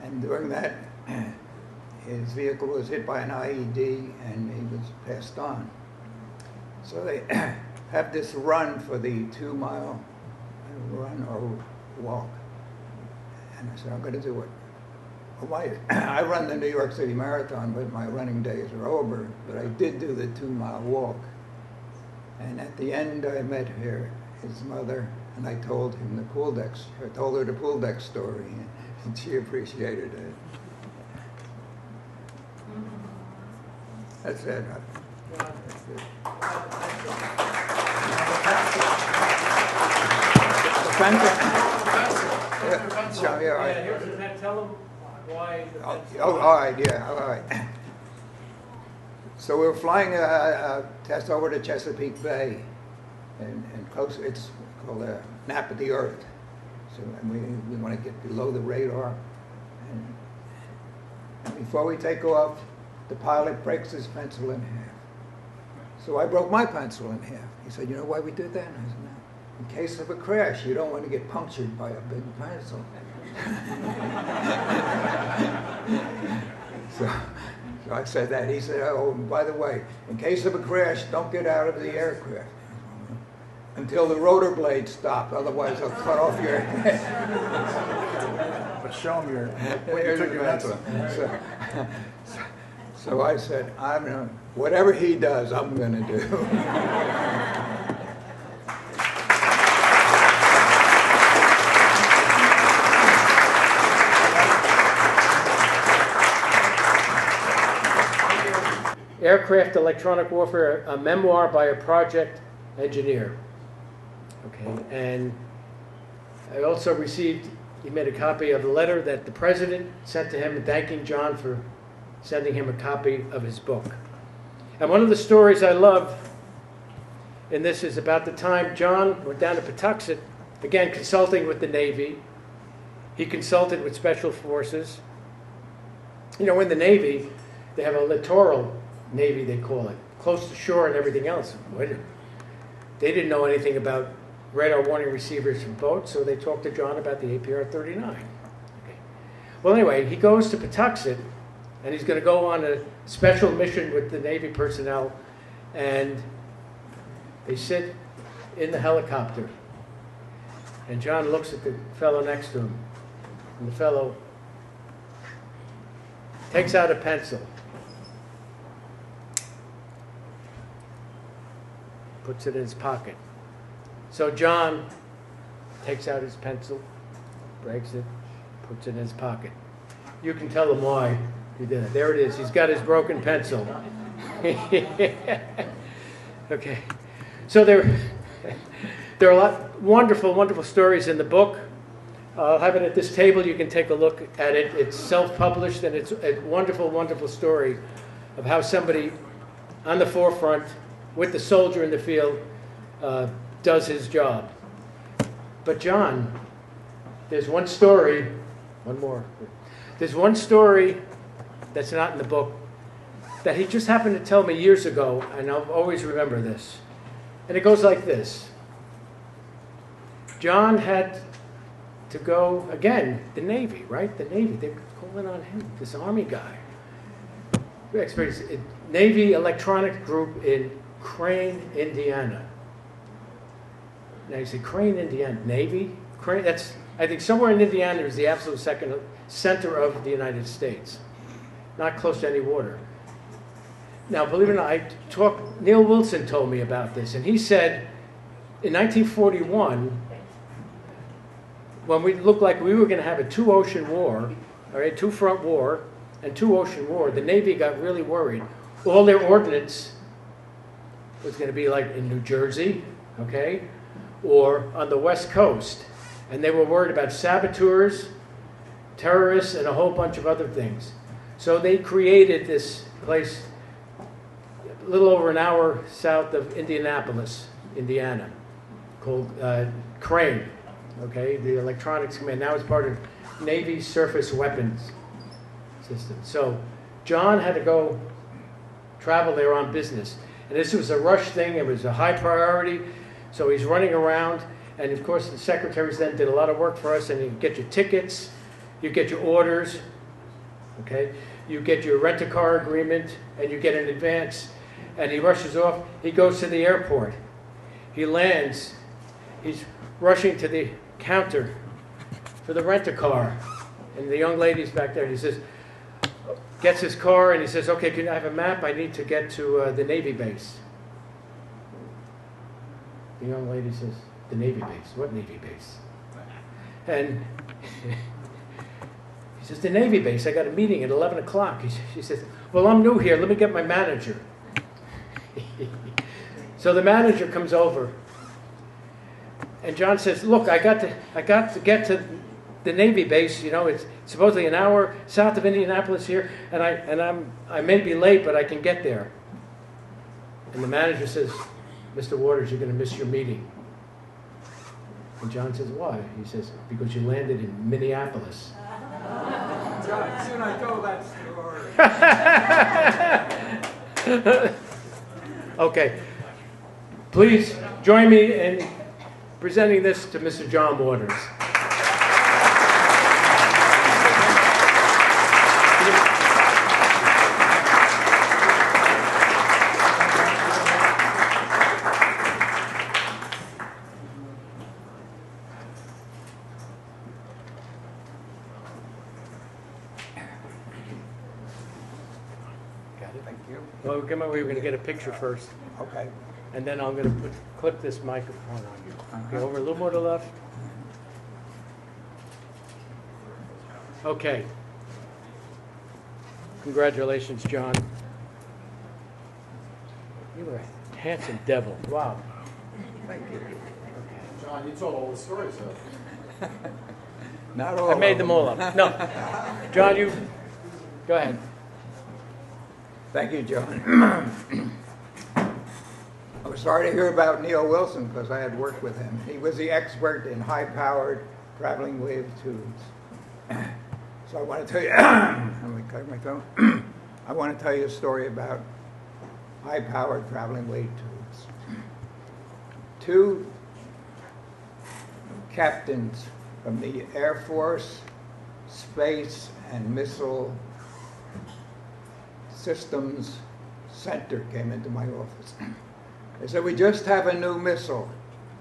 And during that, his vehicle was hit by an IED, and he was passed on. So they have this run for the 2-mile run or walk. And I said, I'm going to do it. Well, I run the New York City Marathon, but my running days are over. But I did do the 2-mile walk. And at the end, I met his mother, and I told her the pool deck story. And And she appreciated it. That's it. Tell them why. Oh, all right, yeah, all right. So we were flying a test over to Chesapeake Bay, and close. It's called a nap of the Earth. So and we want to get below the radar. And before we take off, the pilot breaks his pencil in half. So I broke my pencil in half. He said, "You know why we did that?" And I said, "No. In case of a crash, you don't want to get punctured by a big pencil." So I said that. He said, "Oh, and by the way, in case of a crash, don't get out of the aircraft until the rotor blades stop. Otherwise, I'll cut off your head." But show them when you took your pencil. So I said, whatever he does, I'm going to do. Aircraft Electronic Warfare, a memoir by a project engineer. Okay, and I also received, he made a copy of the letter that the president sent to him thanking John for sending him a copy of his book. And one of the stories I love in this is about the time John went down to Patuxent, again consulting with the Navy. He consulted with Special Forces. You know, in the Navy, they have a littoral Navy, they call it, close to shore and everything else. They didn't know anything about radar warning receivers from boats, so they talked to John about the APR-39. Okay. Well, anyway, he goes to Patuxent, and he's going to go on a special mission with the Navy personnel, and they sit in the helicopter. And John looks at the fellow next to him, and the fellow takes out a pencil, puts it in his pocket. So John takes out his pencil, breaks it, puts it in his pocket. You can tell him why he did it. There it is. He's got his broken pencil. Okay. So there are a lot of wonderful, wonderful stories in the book. I'll have it at this table. You can take a look at it. It's self-published, and it's a wonderful, wonderful story of how somebody on the forefront with the soldier in the field does his job. But John, there's one story, one more. There's one story that's not in the book that he just happened to tell me years ago, and I'll always remember this. And it goes like this. John had to go, again, the Navy, right? The Navy, they're calling on him, this Army guy. Experience Navy Electronics Group in Crane, Indiana. Now you say Crane, Indiana, Navy? Crane, that's, I think somewhere in Indiana is the absolute second center of the United States. Not close to any water. Now, believe it or not, Neil Wilson told me about this, and he said in 1941, when we looked like we were going to have a two-ocean war, all right, two-front war and two-ocean war, the Navy got really worried. All their ordnance was going to be like in New Jersey, okay, or on the West Coast. And they were worried about saboteurs, terrorists, and a whole bunch of other things. So they created this place a little over an hour south of Indianapolis, Indiana, called Crane, okay, the Electronics Command. Now it's part of Navy Surface Weapons System. So John had to go travel there on business. And this was a rush thing. It was a high priority. So he's running around. And, of course, the secretaries then did a lot of work for us. And you get your tickets. You get your orders. Okay? You get your rent-a-car agreement. And you get an advance. And he rushes off. He goes to the airport. He lands. He's rushing to the counter for the rent-a-car. And the young lady's back there. And he says, gets his car, and he says, okay, can I have a map? I need to get to the Navy base. The young lady says, the Navy base? What Navy base? And says, the Navy base, I got a meeting at 11 o'clock. She says, well, I'm new here. Let me get my manager. So the manager comes over. And John says, look, I got to get to the Navy base. You know, it's supposedly an hour south of Indianapolis here. And I may be late, but I can get there. And the manager says, Mr. Waters, you're going to miss your meeting. And John says, why? He says, because you landed in Minneapolis. John, soon I told that story. Okay. Please join me in presenting this to Mr. John Waters. Thank you. Well, come over. We're going to get a picture first, Okay. and then I'm going to clip this microphone on you. Okay, over a little more to the left. Okay. Congratulations, John. You were a handsome devil. Wow. Thank you. John, you told all the stories, though. Not all I made of them all up. No. John, you go ahead. Thank you, John. I was sorry to hear about Neil Wilson because I had worked with him. He was the expert in high-powered traveling wave tubes. So I want to tell you, let me cut my phone. I want to tell you a story about high-powered traveling wave tubes. Two captains from the Air Force, Space, and Missile Systems Center came into my office. They said, we just have a new missile,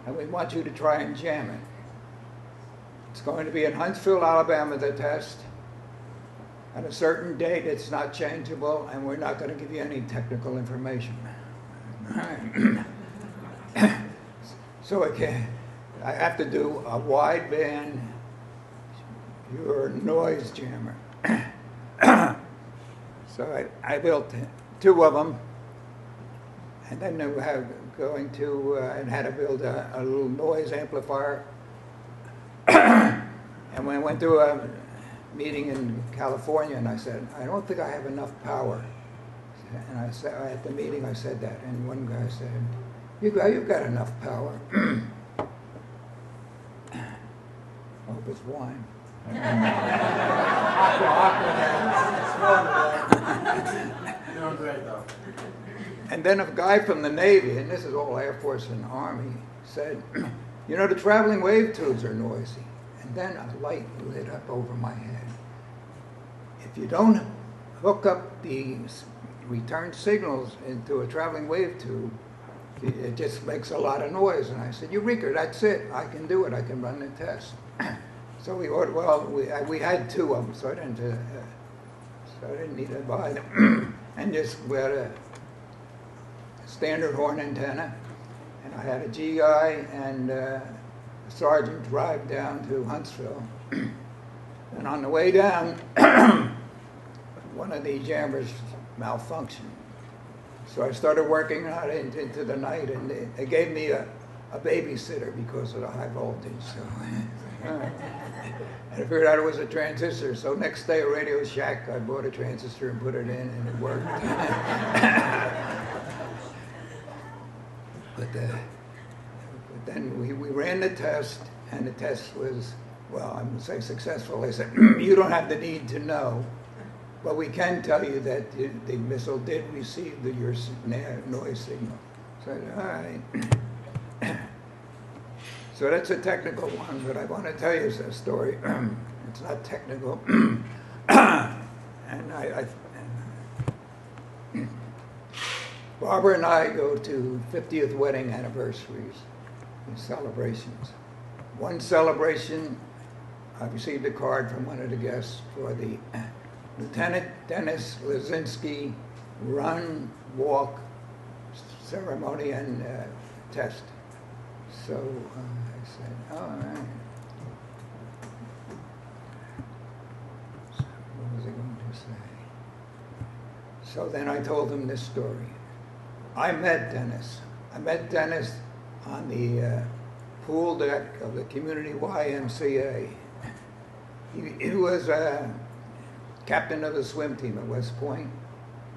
and we want you to try and jam it. It's going to be in Huntsville, Alabama, the test. At a certain date, it's not changeable, and we're not going to give you any technical information. So again, I have to do a wideband pure noise jammer. So I built two of them, and then we have going to and had to build a little noise amplifier. And when I went to a meeting in California, and I said, I don't think I have enough power. And I said at the meeting, I said that, and one guy said, you've got enough power. I hope it's wine. Doing great, though. And then a guy from the Navy, and this is all Air Force and Army, said, you know, the traveling wave tubes are noisy. And then a light lit up over my head. If you don't hook up the return signals into a traveling wave tube, it just makes a lot of noise. And I said, Eureka, that's it. I can do it. I can run the test. So we ordered, well, we had two of them, so I didn't need to buy them. And we had a standard horn antenna, and I had a GI and a sergeant drive down to Huntsville. And on the way down, one of the jammers malfunctioned. So I started working on it into the night, and they gave me a babysitter because of the high voltage. So, and I figured out it was a transistor. So next day at Radio Shack, I bought a transistor and put it in, and it worked. But then we ran the test, and the test was, well, I would say successful. They said, you don't have the need to know, but we can tell you that the missile did receive your noise signal. So I said, all right. So that's a technical one, but I want to tell you a story. It's not technical. And Barbara and I go to 50th wedding anniversaries and celebrations. One celebration, I received a card from one of the guests for the Lieutenant Dennis Lazinski run, walk, ceremony, and test. So I said, all right. So So then I told him this story. I met Dennis. I met Dennis on the pool deck of the community YMCA. He was captain of the swim team at West Point,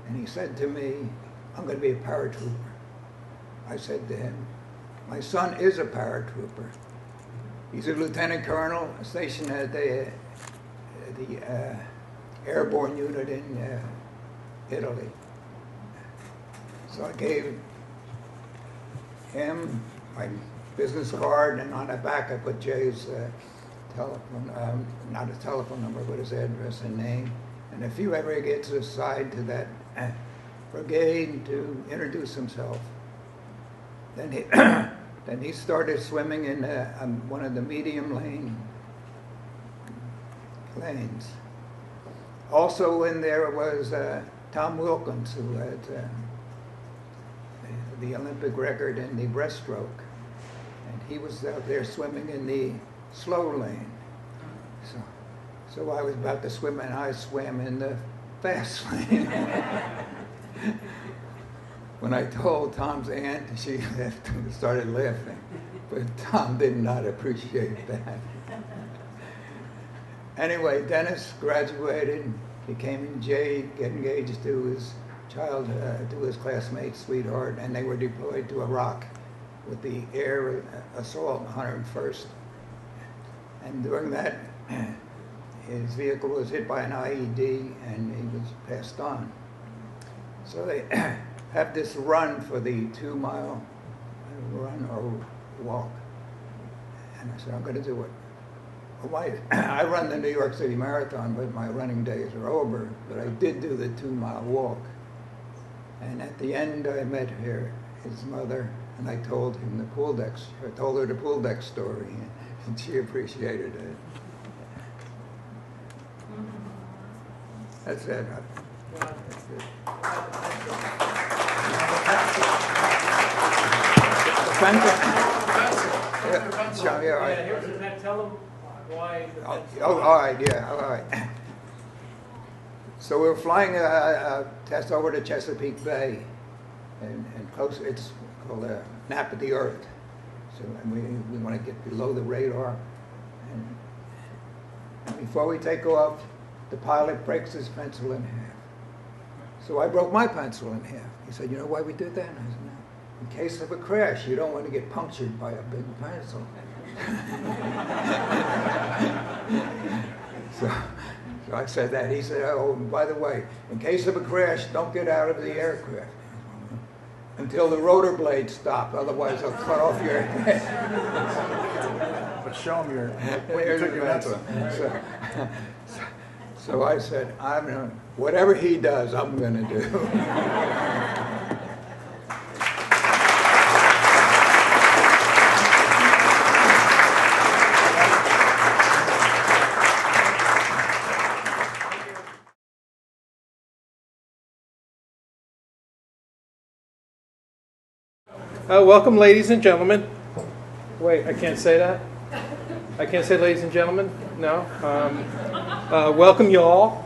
and he said to me, I'm going to be a paratrooper. I said to him, my son is a paratrooper. He's a lieutenant colonel stationed at the airborne unit in Italy. So I gave him my business card, and on the back I put Jay's telephone, not his telephone number, but his address and name. And if he ever gets assigned to that brigade to introduce himself, then he, then he started swimming in one of the medium lanes. Also in there was Tom Wilkins, who had the Olympic record in the breaststroke. And he was out there swimming in the slow lane. So I was about to swim, and I swam in the fast lane. When I told Tom's aunt, she started laughing. But Tom did not appreciate that. Anyway, Dennis graduated, became Jay, get engaged to his to his classmate, sweetheart, and they were deployed to Iraq with the air assault 101st. And during that, his vehicle was hit by an IED, and he was passed on. So they have this run for the 2-mile run or walk. And I said, I'm going to do it. Well, I run the New York City Marathon, but my running days are over. But I did do the 2-mile walk. And at the end, I met his mother, and I told him the pool deck. I told her the pool deck story, and she appreciated it. That's it. Tell them why. All right, yeah, all right. So we were flying a test over to Chesapeake Bay, and close. It's called a nap of the Earth. So we want to get below the radar, and before we take off, the pilot breaks his pencil in half. So I broke my pencil in half. He said, "You know why we did that?" And I said, "No. In case of a crash, you don't want to get punctured by a big pencil." So I said that. He said, "Oh, and by the way, in case of a crash, don't get out of the aircraft until the rotor blades stop. Otherwise, I'll cut off your head." But show him when you took your pencil. So I said, whatever he does, I'm going to do. Welcome, ladies and gentlemen. Wait, I can't say that? I can't say ladies and gentlemen? No? Welcome, y'all.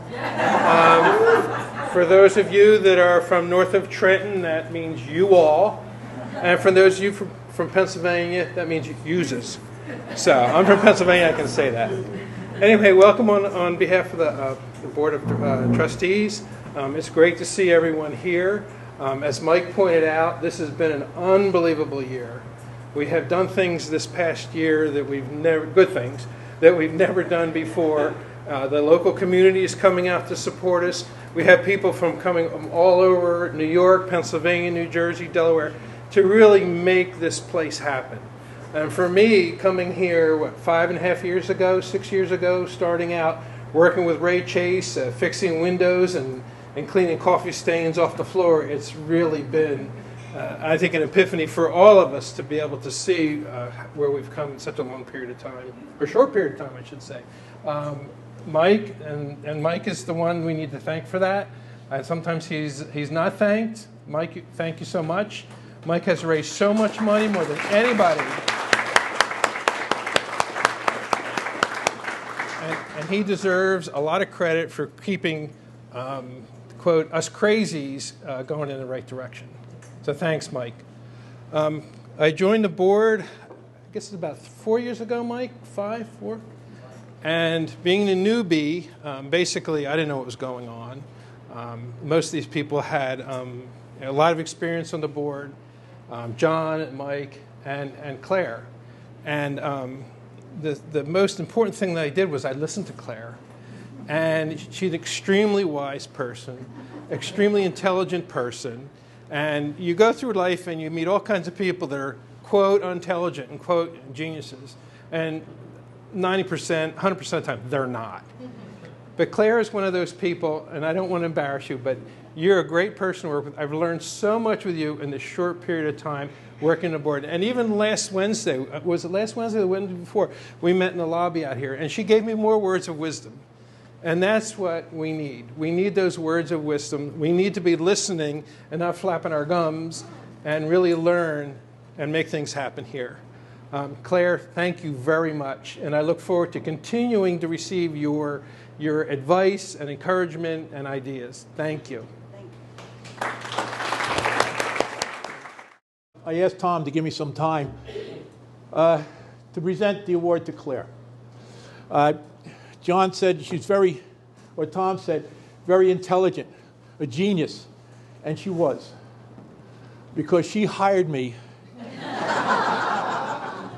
For those of you that are from north of Trenton, that means you all. And for those of you from Pennsylvania, that means uses. So I'm from Pennsylvania, I can say that. Anyway, welcome on behalf of the Board of Trustees. It's great to see everyone here. As Mike pointed out, this has been an unbelievable year. We have done things this past year that good things that we've never done before. The local community is coming out to support us. We have people coming from all over New York, Pennsylvania, New Jersey, Delaware, to really make this place happen. And for me, coming here, 5.5 years ago, 6 years ago, starting out working with Ray Chase, fixing windows and cleaning coffee stains off the floor, it's really been, I think, an epiphany for all of us to be able to see where we've come in such a long period of time, or short period of time, I should say. Mike, and Mike is the one we need to thank for that. Sometimes he's not thanked. Mike, thank you so much. Mike has raised so much money, more than anybody. And he deserves a lot of credit for keeping quote, us crazies going in the right direction. So thanks, Mike. I joined the board, I guess it's about 4 years ago, Mike, 4? And being a newbie, basically I didn't know what was going on. Most of these people had a lot of experience on the board, John and Mike and Claire. And the most important thing that I did was I listened to Claire. And she's an extremely wise person, extremely intelligent person. And you go through life and you meet all kinds of people that are, quote, intelligent and, quote, geniuses. And 90%, 100% of the time, they're not. But Claire is one of those people, and I don't want to embarrass you, but you're a great person to work with. I've learned so much with you in this short period of time working the board. And even last Wednesday, was it last Wednesday or the Wednesday before, we met in the lobby out here, and she gave me more words of wisdom. And that's what we need. We need those words of wisdom. We need to be listening and not flapping our gums and really learn and make things happen here. Claire, thank you very much. And I look forward to continuing to receive your advice and encouragement and ideas. Thank you. I asked Tom to give me some time to present the award to Claire. John said Tom said, very intelligent, a genius. And she was. Because she hired me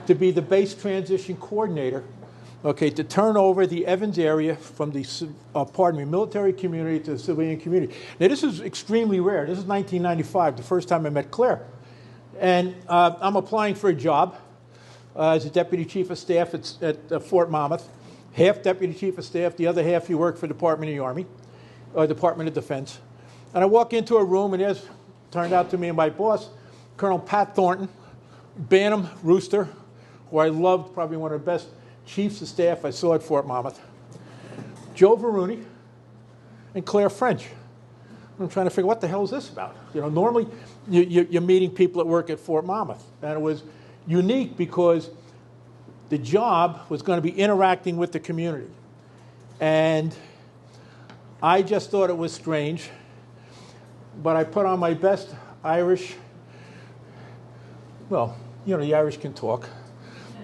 to be the base transition coordinator, okay, to turn over the Evans area from the military community to the civilian community. Now, this is extremely rare. This is 1995, the first time I met Claire. And I'm applying for a job as a deputy chief of staff at Fort Monmouth. Half deputy chief of staff, the other half you work for Department of the Army, or Department of Defense. And I walk into a room, and there's, turned out to me and my boss, Colonel Pat Thornton, Bantam Rooster, who I loved, probably one of the best chiefs of staff I saw at Fort Monmouth, Joe Varuni, and Claire French. I'm trying to figure, what the hell is this about? You know, normally you're meeting people that work at Fort Monmouth. And it was unique because the job was going to be interacting with the community. And I just thought it was strange. But I put on my best Irish, well, you know, the Irish can talk,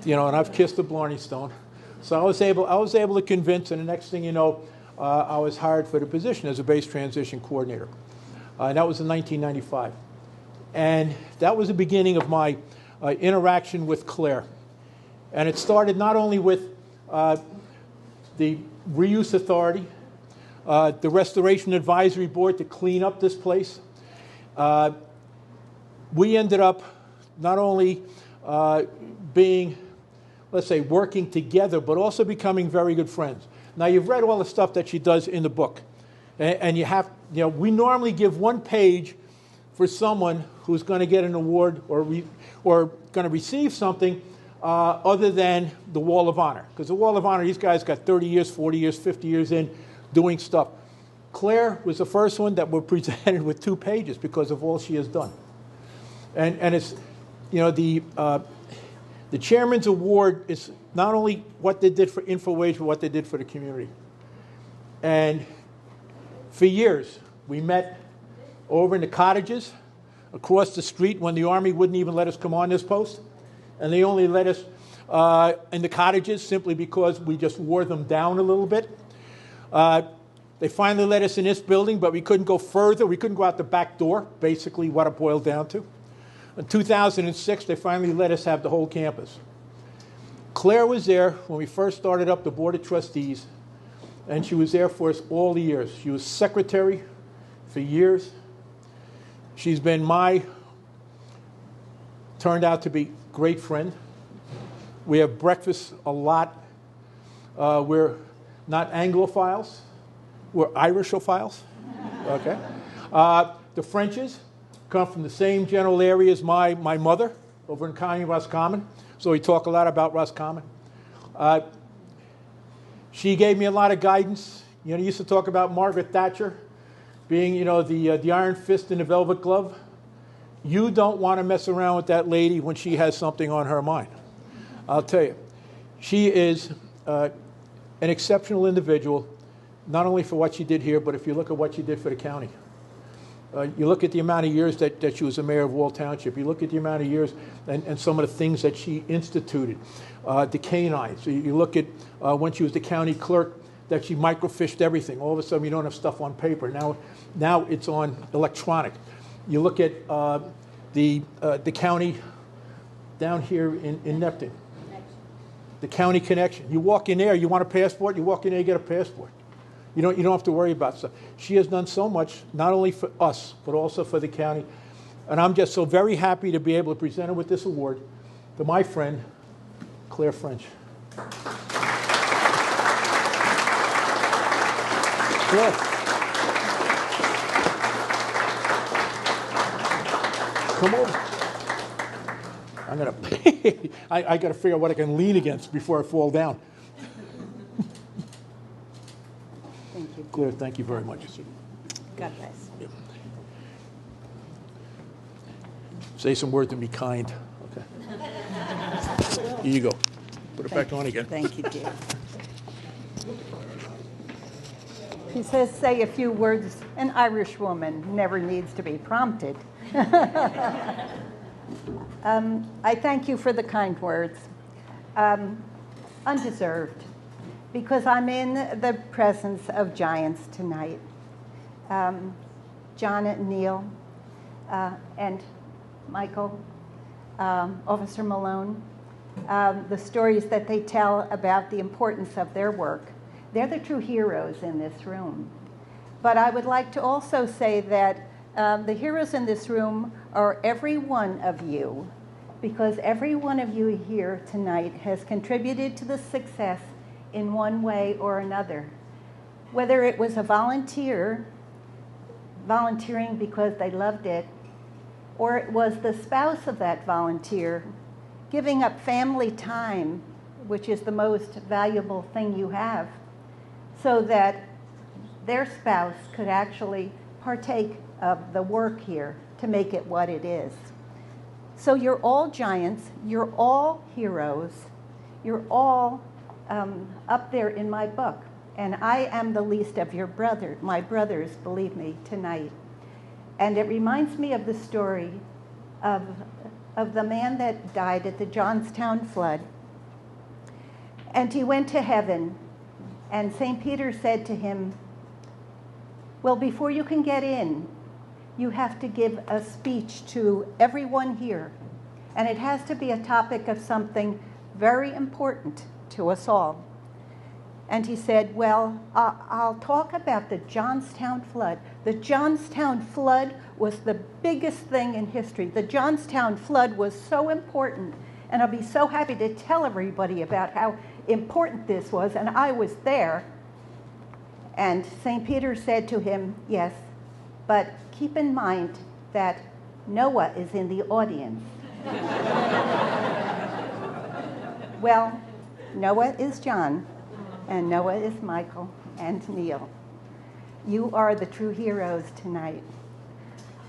you know, and I've kissed a Blarney Stone. So I was able to convince, and the next thing you know, I was hired for the position as a base transition coordinator. And that was in 1995. And that was the beginning of my interaction with Claire. And it started not only with the Reuse Authority, the Restoration Advisory Board to clean up this place. We ended up not only being, let's say, working together, but also becoming very good friends. Now, you've read all the stuff that she does in the book. And you have, you know, we normally give 1 page for someone who's going to get an award or going to receive something other than the Wall of Honor. Because the Wall of Honor, these guys got 30 years, 40 years, 50 years in doing stuff. Claire was the first one that were presented with 2 pages because of all she has done. And it's, you know, the Chairman's Award is not only what they did for InfoAge, but what they did for the community. And for years, we met over in the cottages across the street when the Army wouldn't even let us come on this post. And they only let us in the cottages simply because we just wore them down a little bit. They finally let us in this building, but we couldn't go further. We couldn't go out the back door, basically what it boiled down to. In 2006, they finally let us have the whole campus. Claire was there when we first started up the Board of Trustees, and she was there for us all the years. She was secretary for years. She's been turned out to be great friend. We have breakfast a lot. We're not Anglophiles. We're Irishophiles. Okay. The Frenches come from the same general area as my mother over in County Roscommon. So we talk a lot about Roscommon. She gave me a lot of guidance. You know, used to talk about Margaret Thatcher being, you know, the iron fist in the velvet glove. You don't want to mess around with that lady when she has something on her mind. I'll tell you. She is an exceptional individual, not only for what she did here, but if you look at what she did for the county. You look at the amount of years that she was a mayor of Wall Township. You look at the amount of years and some of the things that she instituted. The canines. You look at when she was the county clerk, that she microfished everything. All of a sudden, you don't have stuff on paper. Now it's on electronic. You look at the county down here in Neptune. The county connection. You walk in there, you want a passport, you walk in there, you get a passport. You don't have to worry about stuff. She has done so much, not only for us, but also for the county. And I'm just so very happy to be able to present her with this award to my friend, Claire French. Claire. Come over. I'm gonna. I got to figure out what I can lean against before I fall down. Thank you. Claire, thank you very much. God bless. Yeah. Say some words and be kind. Okay. Here you go. Put it back on again. Thank you, dear. She says, say a few words. An Irish woman never needs to be prompted. I thank you for the kind words. Undeserved, because I'm in the presence of giants tonight. John and Neil and Michael, Officer Malone, the stories that they tell about the importance of their work. They're the true heroes in this room. But I would like to also say that the heroes in this room are every one of you, because every one of you here tonight has contributed to the success in one way or another. Whether it was a volunteering because they loved it, or it was the spouse of that volunteer giving up family time, which is the most valuable thing you have, so that their spouse could actually partake of the work here to make it what it is. So you're all giants, you're all heroes, you're all up there in my book. And I am the least of my brothers, believe me, tonight. And it reminds me of the story of the man that died at the Johnstown flood. And he went to heaven, and St. Peter said to him, well, before you can get in, you have to give a speech to everyone here. And it has to be a topic of something very important to us all. And he said, well, I'll talk about the Johnstown flood. The Johnstown flood was the biggest thing in history. The Johnstown flood was so important, and I'll be so happy to tell everybody about how important this was, and I was there. And St. Peter said to him, yes, but keep in mind that Noah is in the audience. Well, Noah is John, and Noah is Michael and Neil. You are the true heroes tonight.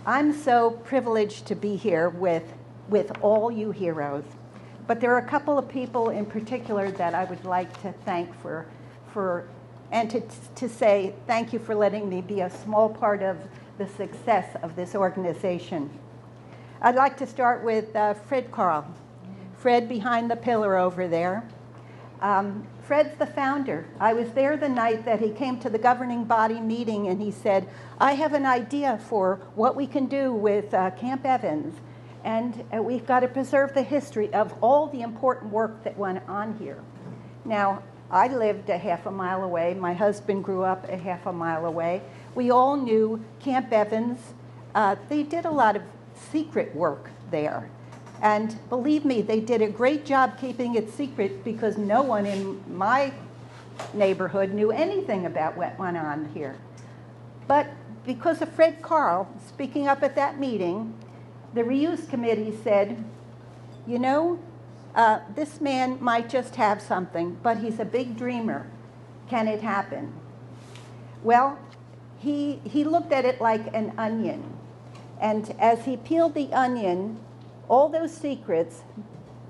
I'm so privileged to be here with all you heroes, but there are a couple of people in particular that I would like to thank and to say thank you for letting me be a small part of the success of this organization. I'd like to start with Fred Carl. Fred behind the pillar over there. Fred's the founder. I was there the night that he came to the governing body meeting, and he said, I have an idea for what we can do with Camp Evans, and we've got to preserve the history of all the important work that went on here. Now, I lived a half a mile away. My husband grew up a half a mile away. We all knew Camp Evans. They did a lot of secret work there. And believe me, they did a great job keeping it secret because no one in my neighborhood knew anything about what went on here. But because of Fred Carl speaking up at that meeting, the reuse committee said, you know, this man might just have something, but he's a big dreamer. Can it happen? Well, he looked at it like an onion. And as he peeled the onion, all those secrets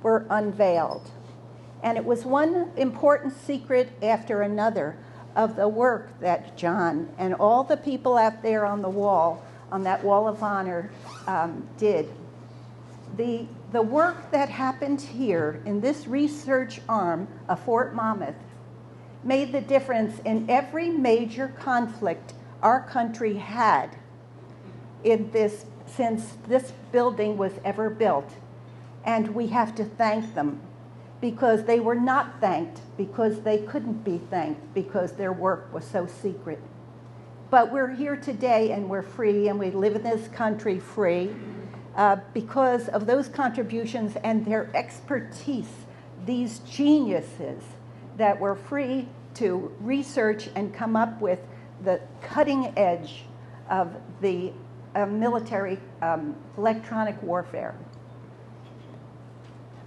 were unveiled. And it was one important secret after another of the work that John and all the people out there on the wall, on that wall of honor, did. The work that happened here in this research arm of Fort Monmouth made the difference in every major conflict our country had since this building was ever built. And we have to thank them, because they were not thanked, because they couldn't be thanked, because their work was so secret. But we're here today and we're free, and we live in this country free because of those contributions and their expertise, these geniuses that were free to research and come up with the cutting edge of the military electronic warfare.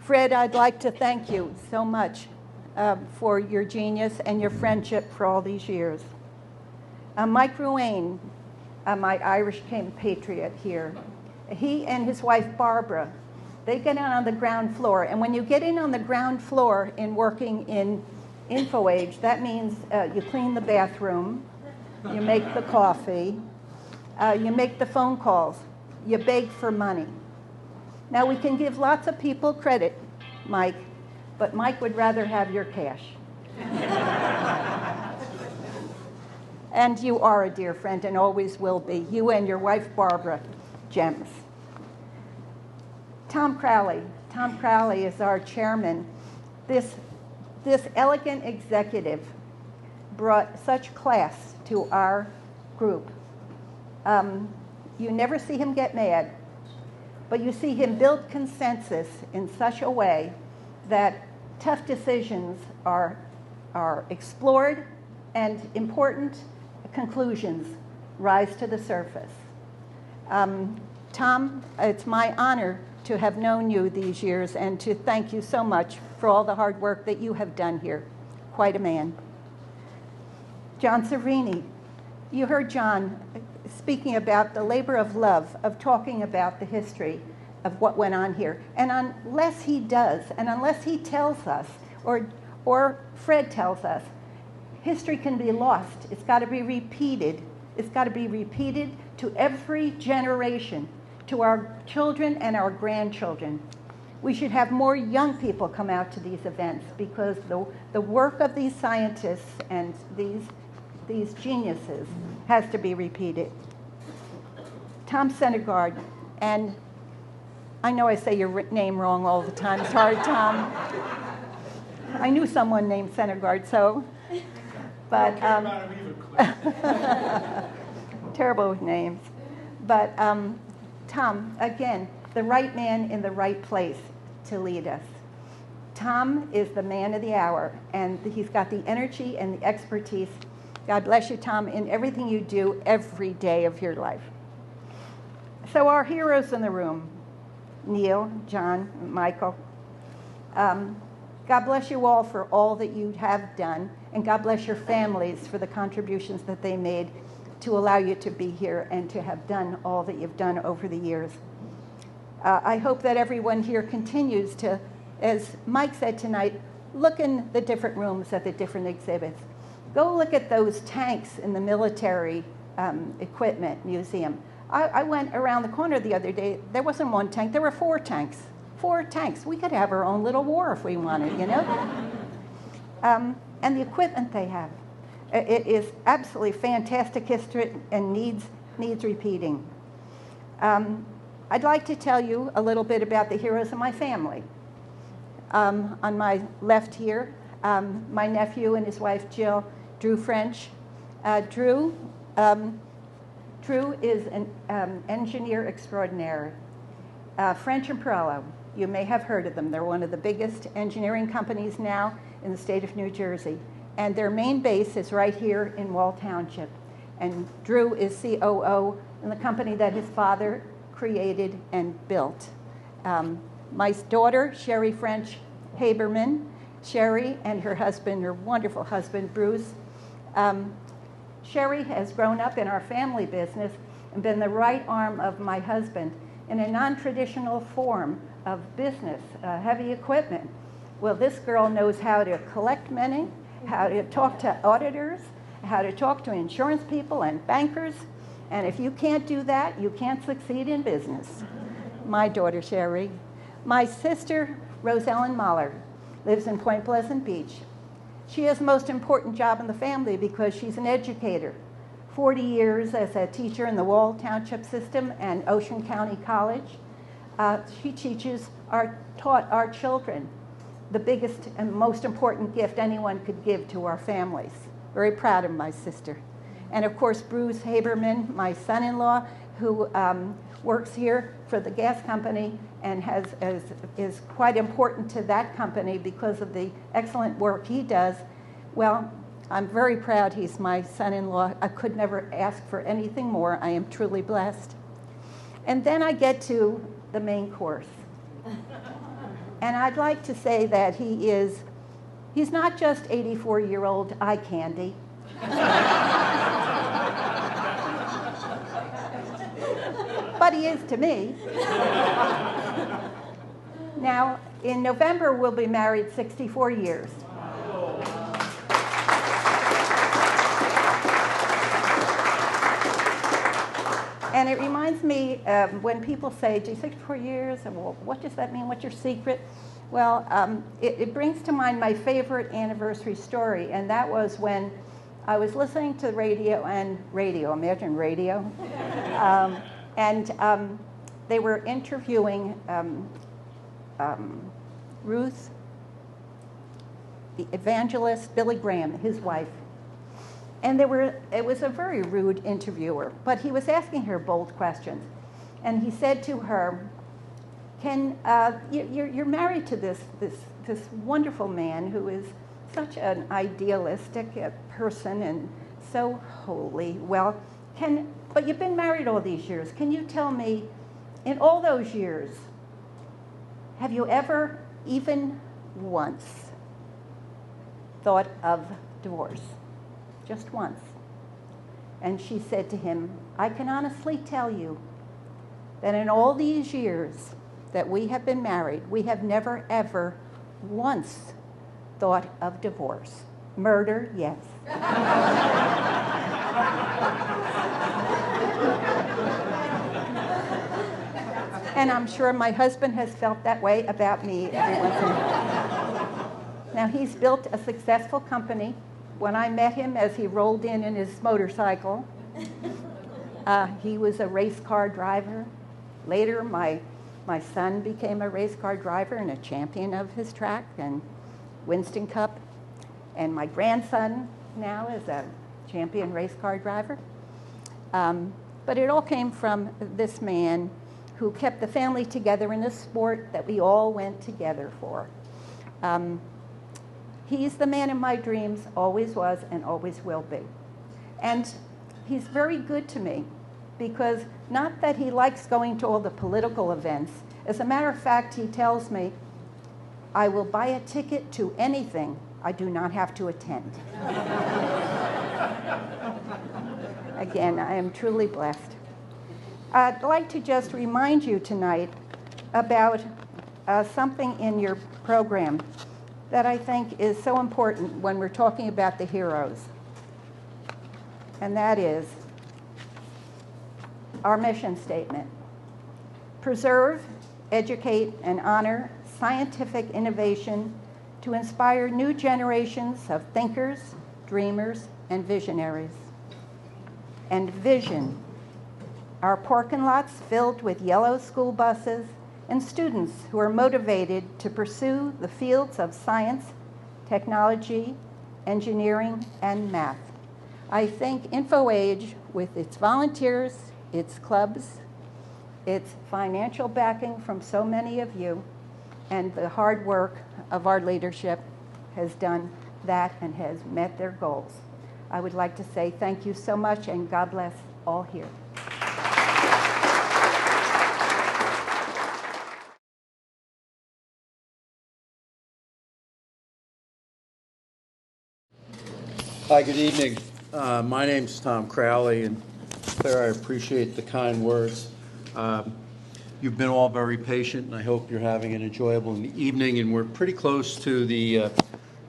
Fred, I'd like to thank you so much for your genius and your friendship for all these years. Mike Ruane, my Irish Patriot here, he and his wife Barbara, they get in on the ground floor. And when you get in on the ground floor in working in InfoAge, that means you clean the bathroom, you make the coffee, you make the phone calls, you beg for money. Now, we can give lots of people credit, Mike, but Mike would rather have your cash. And you are a dear friend and always will be. You and your wife, Barbara, gems. Tom Crowley. Tom Crowley is our chairman. This elegant executive brought such class to our group. You never see him get mad, but you see him build consensus in such a way that tough decisions are explored and important conclusions rise to the surface. Tom, it's my honor to have known you these years and to thank you so much for all the hard work that you have done here. Quite a man. John Cervini. You heard John speaking about the labor of love, of talking about the history of what went on here. And unless he does, and unless he tells us, or Fred tells us, history can be lost. It's got to be repeated. It's got to be repeated to every generation, to our children and our grandchildren. We should have more young people come out to these events, because the work of these scientists and these geniuses has to be repeated. Tom Sedergran, and I know I say your name wrong all the time. Sorry, Tom. I knew someone named Sedergran, so. But terrible with names. But Tom, again, the right man in the right place to lead us. Tom is the man of the hour, and he's got the energy and the expertise. God bless you, Tom, in everything you do every day of your life. So our heroes in the room, Neil, John, Michael, God bless you all for all that you have done, and God bless your families for the contributions that they made to allow you to be here and to have done all that you've done over the years. I hope that everyone here continues to, as Mike said tonight, look in the different rooms at the different exhibits. Go look at those tanks in the military equipment museum. I went around the corner the other day. There wasn't one tank, there were 4 tanks. 4 tanks. We could have our own little war if we wanted, you know? And the equipment they have. It is absolutely fantastic history and needs repeating. I'd like to tell you a little bit about the heroes of my family. On my left here, my nephew and his wife Jill, Drew French. Drew is an engineer extraordinaire. French and Perello, you may have heard of them. They're one of the biggest engineering companies now in the state of New Jersey. And their main base is right here in Wall Township. And Drew is COO in the company that his father created and built. My daughter, Sherry French Haberman, Sherry and her husband, her wonderful husband, Bruce. Sherry has grown up in our family business and been the right arm of my husband in a non-traditional form of business, heavy equipment. Well, this girl knows how to collect money, how to talk to auditors, how to talk to insurance people and bankers. And if you can't do that, you can't succeed in business. My daughter, Sherry. My sister, Rosellen Mahler, lives in Point Pleasant Beach. She has the most important job in the family because she's an educator. 40 years as a teacher in the Wall Township system and Ocean County College. She taught our children the biggest and most important gift anyone could give to our families. Very proud of my sister. And of course, Bruce Haberman, my son-in-law, who works here for the gas company and is quite important to that company because of the excellent work he does. Well, I'm very proud he's my son-in-law. I could never ask for anything more. I am truly blessed. And then I get to the main course. And I'd like to say that he's not just 84-year-old eye candy. But he is to me. Now, in November, we'll be married 64 years. And it reminds me when people say, gee, 64 years, and well, what does that mean? What's your secret? Well, it brings to mind my favorite anniversary story, and that was when I was listening to radio, imagine radio, and they were interviewing Ruth, the evangelist, Billy Graham, his wife. And it was a very rude interviewer, but he was asking her bold questions. And he said to her, you're married to this wonderful man who is such an idealistic person and so holy. Well, but you've been married all these years. Can you tell me, in all those years, have you ever even once thought of divorce? Just once. And she said to him, I can honestly tell you that in all these years that we have been married, we have never ever once thought of divorce. Murder, yes. And I'm sure my husband has felt that way about me every once in a while. Now, he's built a successful company. When I met him as he rolled in his motorcycle, he was a race car driver. Later, my son became a race car driver and a champion of his track and Winston Cup. And my grandson now is a champion race car driver. But it all came from this man who kept the family together in a sport that we all went together for. He's the man in my dreams, always was and always will be. And he's very good to me because not that he likes going to all the political events. As a matter of fact, he tells me, I will buy a ticket to anything I do not have to attend. Again, I am truly blessed. I'd like to just remind you tonight about something in your program that I think is so important when we're talking about the heroes. And that is our mission statement. Preserve, educate, and honor scientific innovation to inspire new generations of thinkers, dreamers, and visionaries. And vision, our parking lots filled with yellow school buses and students who are motivated to pursue the fields of science, technology, engineering, and math. I think InfoAge, with its volunteers, its clubs, its financial backing from so many of you, and the hard work of our leadership, has done that and has met their goals. I would like to say thank you so much, and God bless all here. Hi, good evening. My name's Tom Crowley, and Claire, I appreciate the kind words. You've been all very patient, and I hope you're having an enjoyable evening, and we're pretty close to the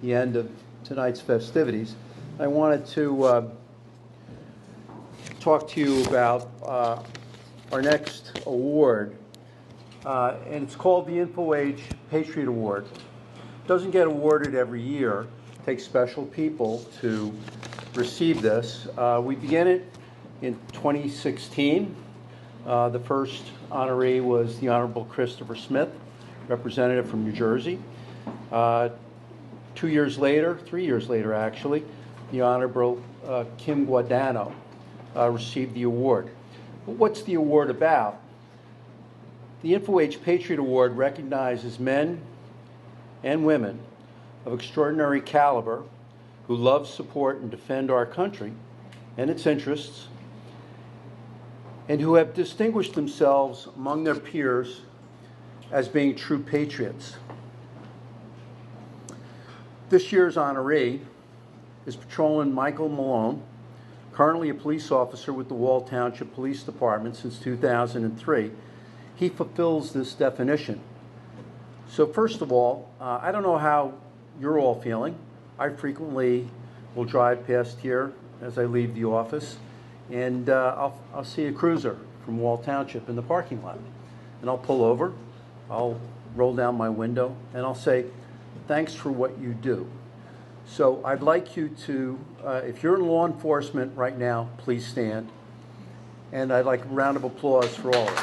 end of tonight's festivities. I wanted to talk to you about our next award, and it's called the InfoAge Patriot Award. It doesn't get awarded every year. It takes special people to receive this. We began it in 2016. The first honoree was the Honorable Christopher Smith, representative from New Jersey. 3 years later actually, the Honorable Kim Guadagno received the award. But what's the award about? The InfoAge Patriot Award recognizes men and women of extraordinary caliber who love, support, and defend our country and its interests, and who have distinguished themselves among their peers as being true patriots. This year's honoree is Patrolman Michael Malone, currently a police officer with the Wall Township Police Department since 2003. He fulfills this definition. So first of all, I don't know how you're all feeling. I frequently will drive past here as I leave the office, and I'll see a cruiser from Wall Township in the parking lot. And I'll pull over, I'll roll down my window, and I'll say, thanks for what you do. So I'd like you to, if you're in law enforcement right now, please stand. And I'd like a round of applause for all of you.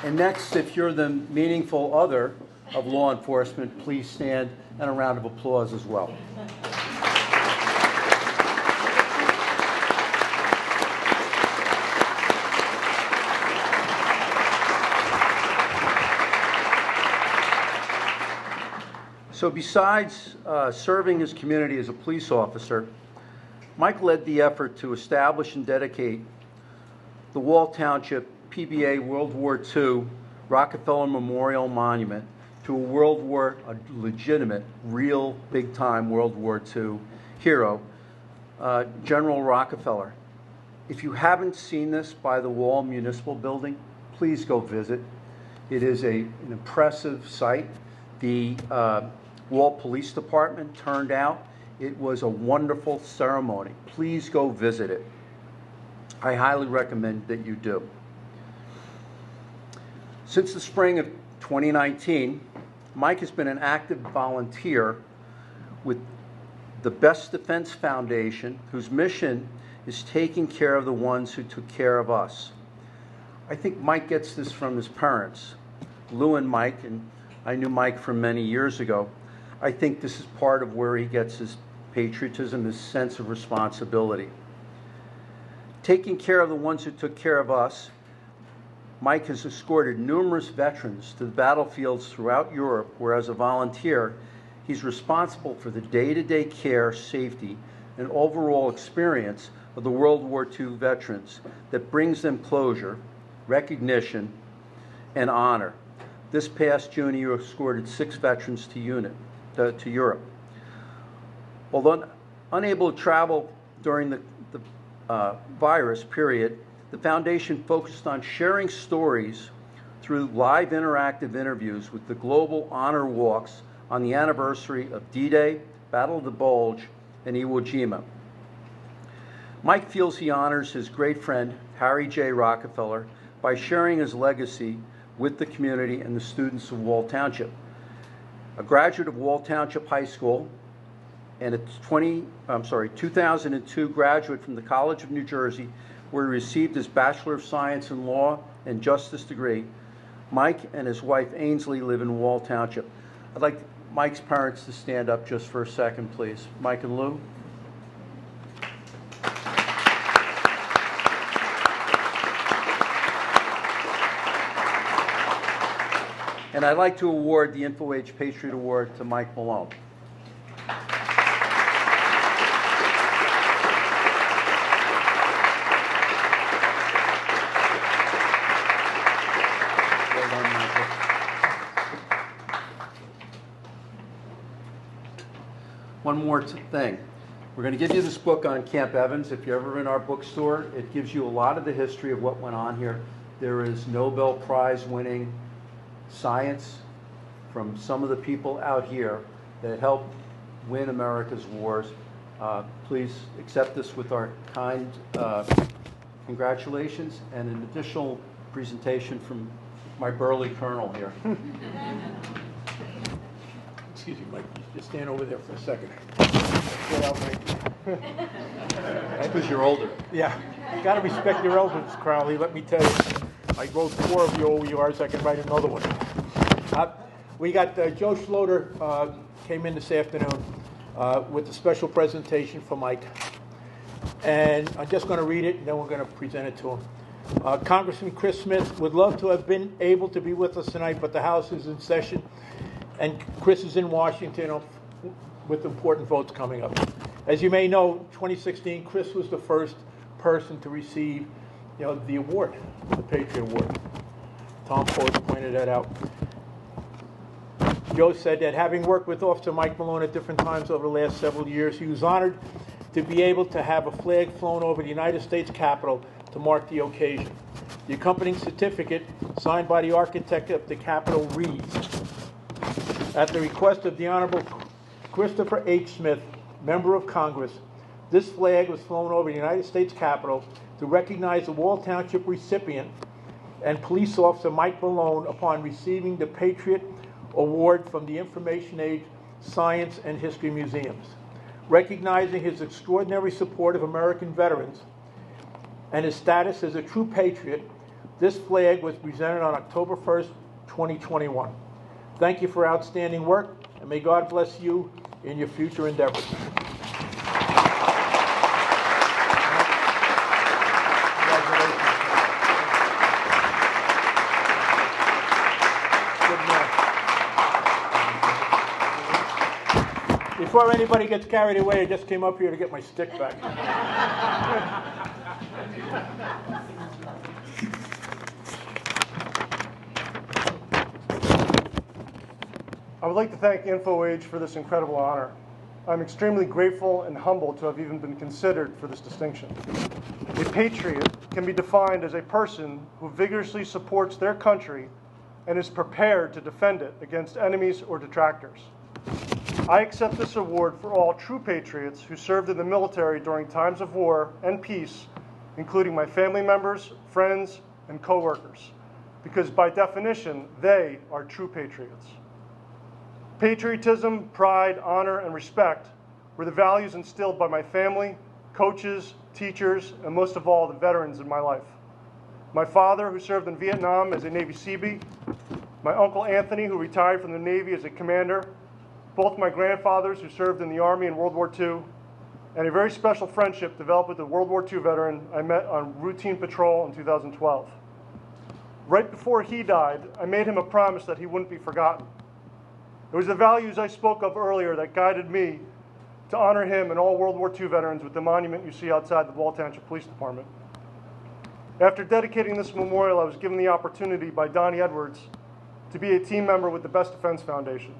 And next, if you're the meaningful other of law enforcement, please stand, and a round of applause as well. So besides serving his community as a police officer, Mike led the effort to establish and dedicate the Wall Township PBA World War II Rockefeller Memorial Monument to a legitimate, real, big-time World War II hero, General Rockefeller. If you haven't seen this by the Wall Municipal Building, please go visit. It is an impressive sight. The Wall Police Department turned out. It was a wonderful ceremony. Please go visit it. I highly recommend that you do. Since the spring of 2019, Mike has been an active volunteer with the Best Defense Foundation, whose mission is taking care of the ones who took care of us. I think Mike gets this from his parents, Lou and Mike, and I knew Mike from many years ago. I think this is part of where he gets his patriotism, his sense of responsibility. Taking care of the ones who took care of us, Mike has escorted numerous veterans to the battlefields throughout Europe, where as a volunteer, he's responsible for the day-to-day care, safety, and overall experience of the World War II veterans that brings them closure, recognition, and honor. This past June, he escorted 6 veterans to Europe. Although unable to travel during the virus period, the foundation focused on sharing stories through live interactive interviews with the global honor walks on the anniversary of D-Day, Battle of the Bulge, and Iwo Jima. Mike feels he honors his great friend, Harry J. Rockefeller, by sharing his legacy with the community and the students of Wall Township. A graduate of Wall Township High School and a 2002 graduate from the College of New Jersey, where he received his Bachelor of Science in Law and Justice degree, Mike and his wife Ainsley live in Wall Township. I'd like Mike's parents to stand up just for a second, please. Mike and Lou. And I'd like to award the InfoAge Patriot Award to Mike Malone. One more thing. We're going to give you this book on Camp Evans. If you're ever in our bookstore, it gives you a lot of the history of what went on here. There is Nobel Prize winning science from some of the people out here that helped win America's wars. Please accept this with our kind congratulations and an additional presentation from my burly colonel here. Excuse me, Mike, just stand over there for a second. Get out, Mike. That's because you're older. Yeah, got to respect your elders, Crowley. Let me tell you, I wrote 4 of your OERs. I can write another one. We got Joe Schloter came in this afternoon with a special presentation for Mike. And I'm just going to read it, and then we're going to present it to him. Congressman Chris Smith would love to have been able to be with us tonight, but the House is in session, and Chris is in Washington with important votes coming up. As you may know, 2016, Chris was the first person to receive, the award, the Patriot Award. Tom Post pointed that out. Joe said that having worked with Officer Mike Malone at different times over the last several years, he was honored to be able to have a flag flown over the United States Capitol to mark the occasion. The accompanying certificate, signed by the architect of the Capitol, reads, at the request of the Honorable Christopher H. Smith, Member of Congress, this flag was flown over the United States Capitol to recognize the Wall Township recipient and police officer Mike Malone upon receiving the Patriot Award from the Information Age Science and History Museums. Recognizing his extraordinary support of American veterans and his status as a true patriot, this flag was presented on October 1st, 2021. Thank you for outstanding work, and may God bless you in your future endeavors. Before anybody gets carried away, I just came up here to get my stick back. I would like to thank InfoAge for this incredible honor. I'm extremely grateful and humbled to have even been considered for this distinction. A patriot can be defined as a person who vigorously supports their country and is prepared to defend it against enemies or detractors. I accept this award for all true patriots who served in the military during times of war and peace, including my family members, friends, and co-workers, because by definition, they are true patriots. Patriotism, pride, honor, and respect were the values instilled by my family, coaches, teachers, and most of all, the veterans in my life. My father, who served in Vietnam as a Navy Seabee, my uncle Anthony, who retired from the Navy as a commander, both my grandfathers who served in the Army in World War II, and a very special friendship developed with a World War II veteran I met on routine patrol in 2012. Right before he died, I made him a promise that he wouldn't be forgotten. It was the values I spoke of earlier that guided me to honor him and all World War II veterans with the monument you see outside the Wall Township Police Department. After dedicating this memorial, I was given the opportunity by Donnie Edwards to be a team member with the Best Defense Foundation.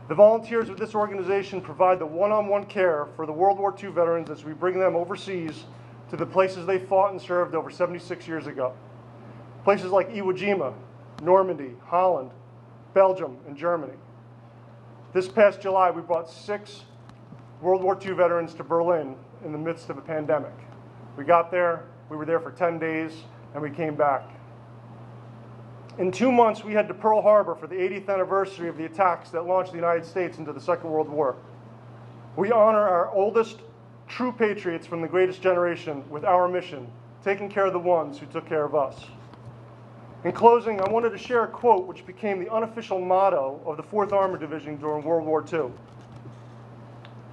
The volunteers of this organization provide the one-on-one care for the World War II veterans as we bring them overseas to the places they fought and served over 76 years ago. Places like Iwo Jima, Normandy, Holland, Belgium, and Germany. This past July, we brought 6 World War II veterans to Berlin in the midst of a pandemic. We got there, we were there for 10 days, and we came back. In 2 months, we head to Pearl Harbor for the 80th anniversary of the attacks that launched the United States into the Second World War. We honor our oldest true patriots from the greatest generation with our mission, taking care of the ones who took care of us. In closing, I wanted to share a quote which became the unofficial motto of the 4th Armored Division during World War II.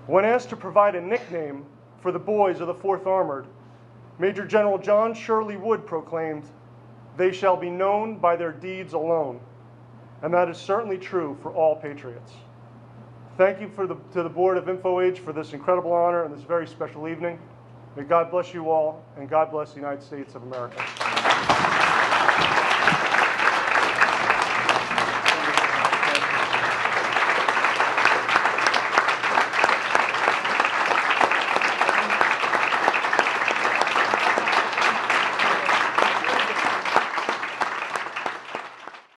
When asked to provide a nickname for the boys of the 4th Armored, Major General John Shirley Wood proclaimed, "They shall be known by their deeds alone." And that is certainly true for all patriots. Thank you to the board of InfoAge for this incredible honor and this very special evening. May God bless you all, and God bless the United States of America.